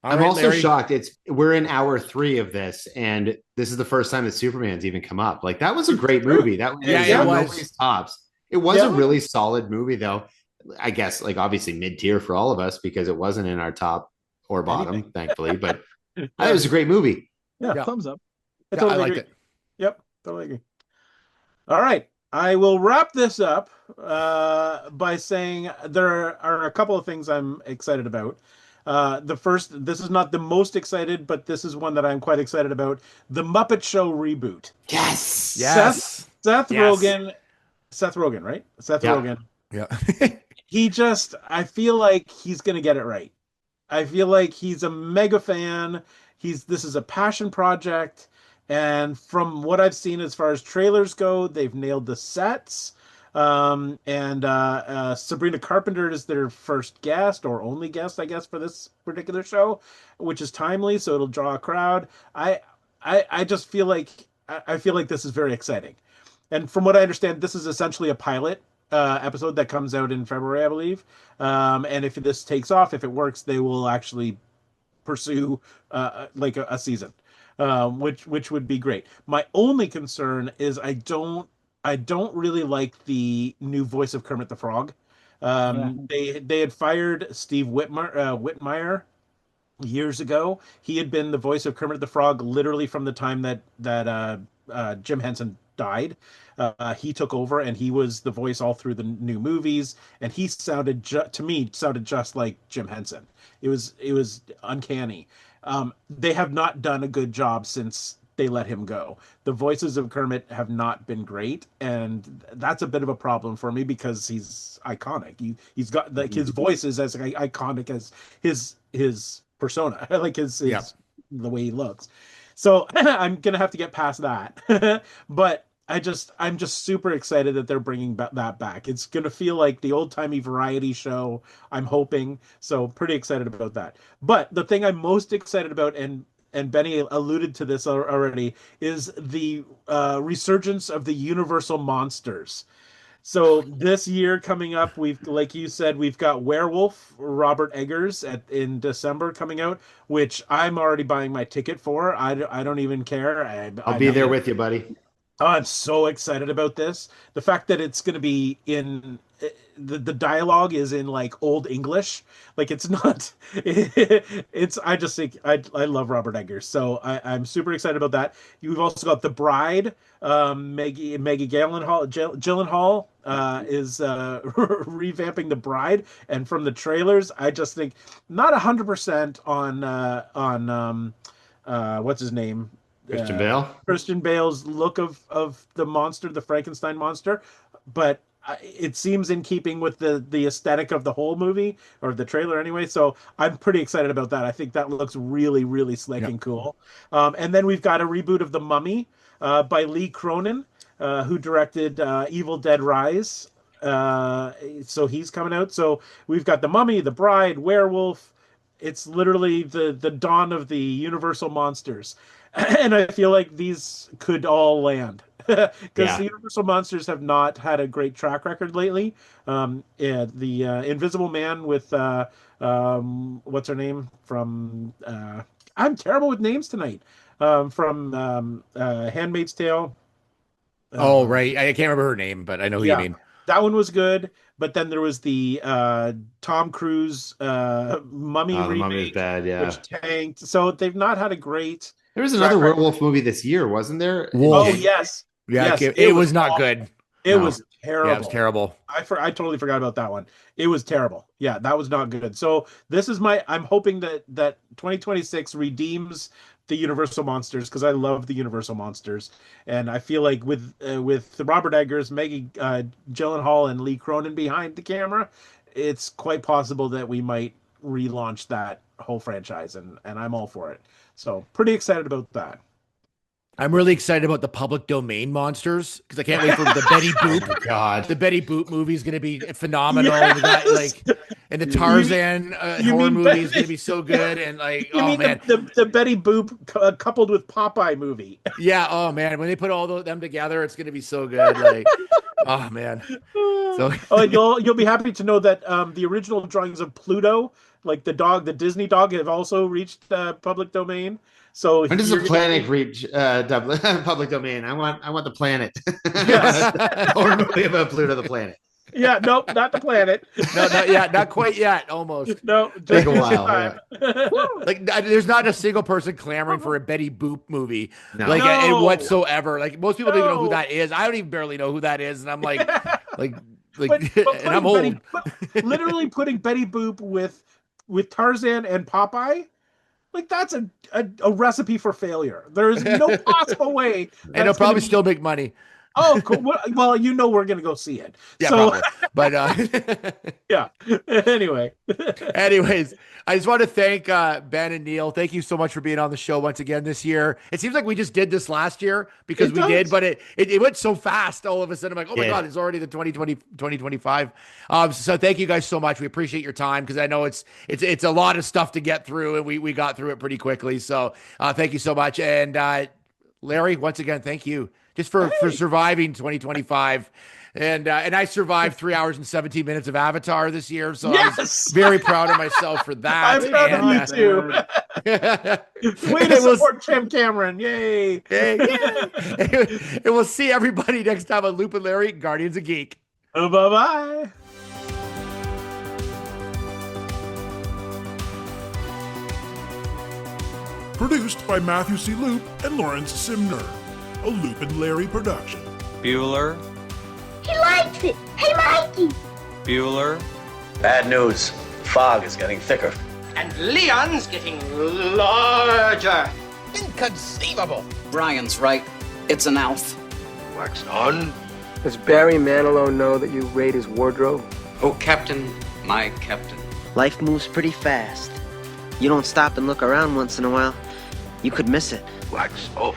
D: I'm also shocked. We're in hour 3 of this, and this is the first time that Superman's even come up. Like, that was a great movie. That was nobody's tops. It was a really solid movie, though. I guess, like, obviously mid-tier for all of us because it wasn't in our top or bottom, thankfully. But it was a great movie.
C: Yeah, thumbs up.
B: I liked it.
C: Yep, totally agree. All right. I will wrap this up by saying there are a couple of things I'm excited about. The first, this is not the most excited, but this is one that I'm quite excited about. The Muppet Show reboot.
D: Yes.
C: Seth Rogen, right? Seth Rogen
A: Yeah.
C: I feel like he's gonna get it right. I feel like he's a mega fan. This is a passion project, and from what I've seen as far as trailers go, they've nailed the sets. And Sabrina Carpenter is their first guest or only guest, I guess, for this particular show, which is timely, so it'll draw a crowd. I just feel like I feel like this is very exciting. And from what I understand, this is essentially a pilot episode that comes out in February, I believe. And if this takes off, if it works, they will actually pursue like a season, which would be great. My only concern is I don't really like the new voice of Kermit the Frog. They had fired Steve Whitmire years ago. He had been the voice of Kermit the Frog literally from the time that Jim Henson died. He took over and he was the voice all through the new movies, and he to me sounded just like Jim Henson. It was uncanny. They have not done a good job since they let him go. The voices of Kermit have not been great, and that's a bit of a problem for me because he's iconic. He's got like his voice is as iconic as his persona, like
A: Yeah.
C: the way he looks. So I'm gonna have to get past that. But I'm just super excited that they're bringing that back. It's gonna feel like the old timey variety show. I'm hoping so. Pretty excited about that. But the thing I'm most excited about, and Benny alluded to this already, is the resurgence of the Universal monsters. So this year coming up, like you said, we've got Werewolf, Robert Eggers in December coming out, which I'm already buying my ticket for. I don't even care.
D: I'll be there with you, buddy.
C: Oh, I'm so excited about this. The fact that it's going to be in the dialogue is in like old English. Like it's not it's I just think I love Robert Eggers. So I'm super excited about that. You've also got The Bride. Maggie Gyllenhaal is revamping The Bride, and from the trailers, I just think not 100% on what's his name?
D: Christian Bale.
C: Christian Bale's look of the monster, the Frankenstein monster, but it seems in keeping with the aesthetic of the whole movie or the trailer anyway. So I'm pretty excited about that. I think that looks really, really slick and cool. And then we've got a reboot of The Mummy by Lee Cronin, who directed Evil Dead Rise. So he's coming out. So we've got The Mummy, The Bride, Werewolf. It's literally the dawn of the Universal monsters. And I feel like these could all land because the Universal monsters have not had a great track record lately. The Invisible Man with what's her name from? I'm terrible with names tonight. From Handmaid's Tale.
A: Oh, right. I can't remember her name, but I know who you mean.
C: That one was good. But then there was the Tom Cruise Mummy remake,
D: the Mummy was bad,
C: which tanked. So they've not had a great.
D: There was another werewolf movie this year, wasn't there?
C: Oh yes,
A: yeah.
C: Yes,
A: it was not good.
C: It was terrible.
A: Yeah, it was terrible.
C: I totally forgot about that one. It was terrible. Yeah, that was not good. So this is I'm hoping that 2026 redeems the Universal monsters because I love the Universal monsters, and I feel like with Robert Eggers, Maggie Gyllenhaal, and Lee Cronin behind the camera, it's quite possible that we might relaunch that whole franchise, and I'm all for it. So pretty excited about that.
A: I'm really excited about the public domain monsters because I can't wait for the Betty Boop.
D: Oh my God,
A: the Betty Boop movie is going to be phenomenal. Yes! And the Tarzan horror movie is going to be so good. And man,
C: the Betty Boop coupled with Popeye movie.
A: Yeah. Oh man, when they put all them together, it's going to be so good. Oh man. So
C: you'll be happy to know that the original drawings of Pluto, like the Disney dog, have also reached public domain. So
D: when does the planet reach public domain? I want the planet. Yes. Or a movie about Pluto, the planet.
C: Yeah, nope, not the planet.
A: No, not yet, not quite yet. Almost.
C: No,
D: take a while.
A: Yeah. There's not a single person clamoring for a Betty Boop movie, whatsoever. Like most people don't even know who that is. I don't even barely know who that is, and I'm like, and I'm old.
C: Literally putting Betty Boop with Tarzan and Popeye. Like that's a recipe for failure. There is no possible way.
A: And it'll probably still make money.
C: Oh, cool. Well, we're gonna go see it.
B: Yeah,
C: so,
B: probably. But
C: yeah. Anyway.
B: Anyways, I just want to thank Ben and Neil. Thank you so much for being on the show once again this year. It seems like we just did this last year because we did, but it went so fast all of a sudden. I'm like, oh my God, it's already the 2025. So thank you guys so much. We appreciate your time because I know it's a lot of stuff to get through, and we got through it pretty quickly. So thank you so much. And Larry, once again, thank you just for surviving 2025. And I survived 3 hours and 17 minutes of Avatar this year, so I was very proud of myself for that.
C: I'm proud of you too. Way to support Tim Cameron. Yay.
B: And we'll see everybody next time on Loop and Larry, Guardians of Geek.
C: Bye-bye.
F: Produced by Matthew C. Loop and Lawrence Simner. A Loop and Larry production.
G: Bueller.
H: He likes it. Hey, Mikey.
G: Bueller.
I: Bad news. Fog is getting thicker.
J: And Leon's getting larger.
K: Inconceivable.
L: Brian's right. It's an elf.
I: Wax on.
M: Does Barry Manilow know that you raid his wardrobe?
L: Oh, Captain, my captain.
M: Life moves pretty fast. You don't stop and look around once in a while, you could miss it.
I: Wax off.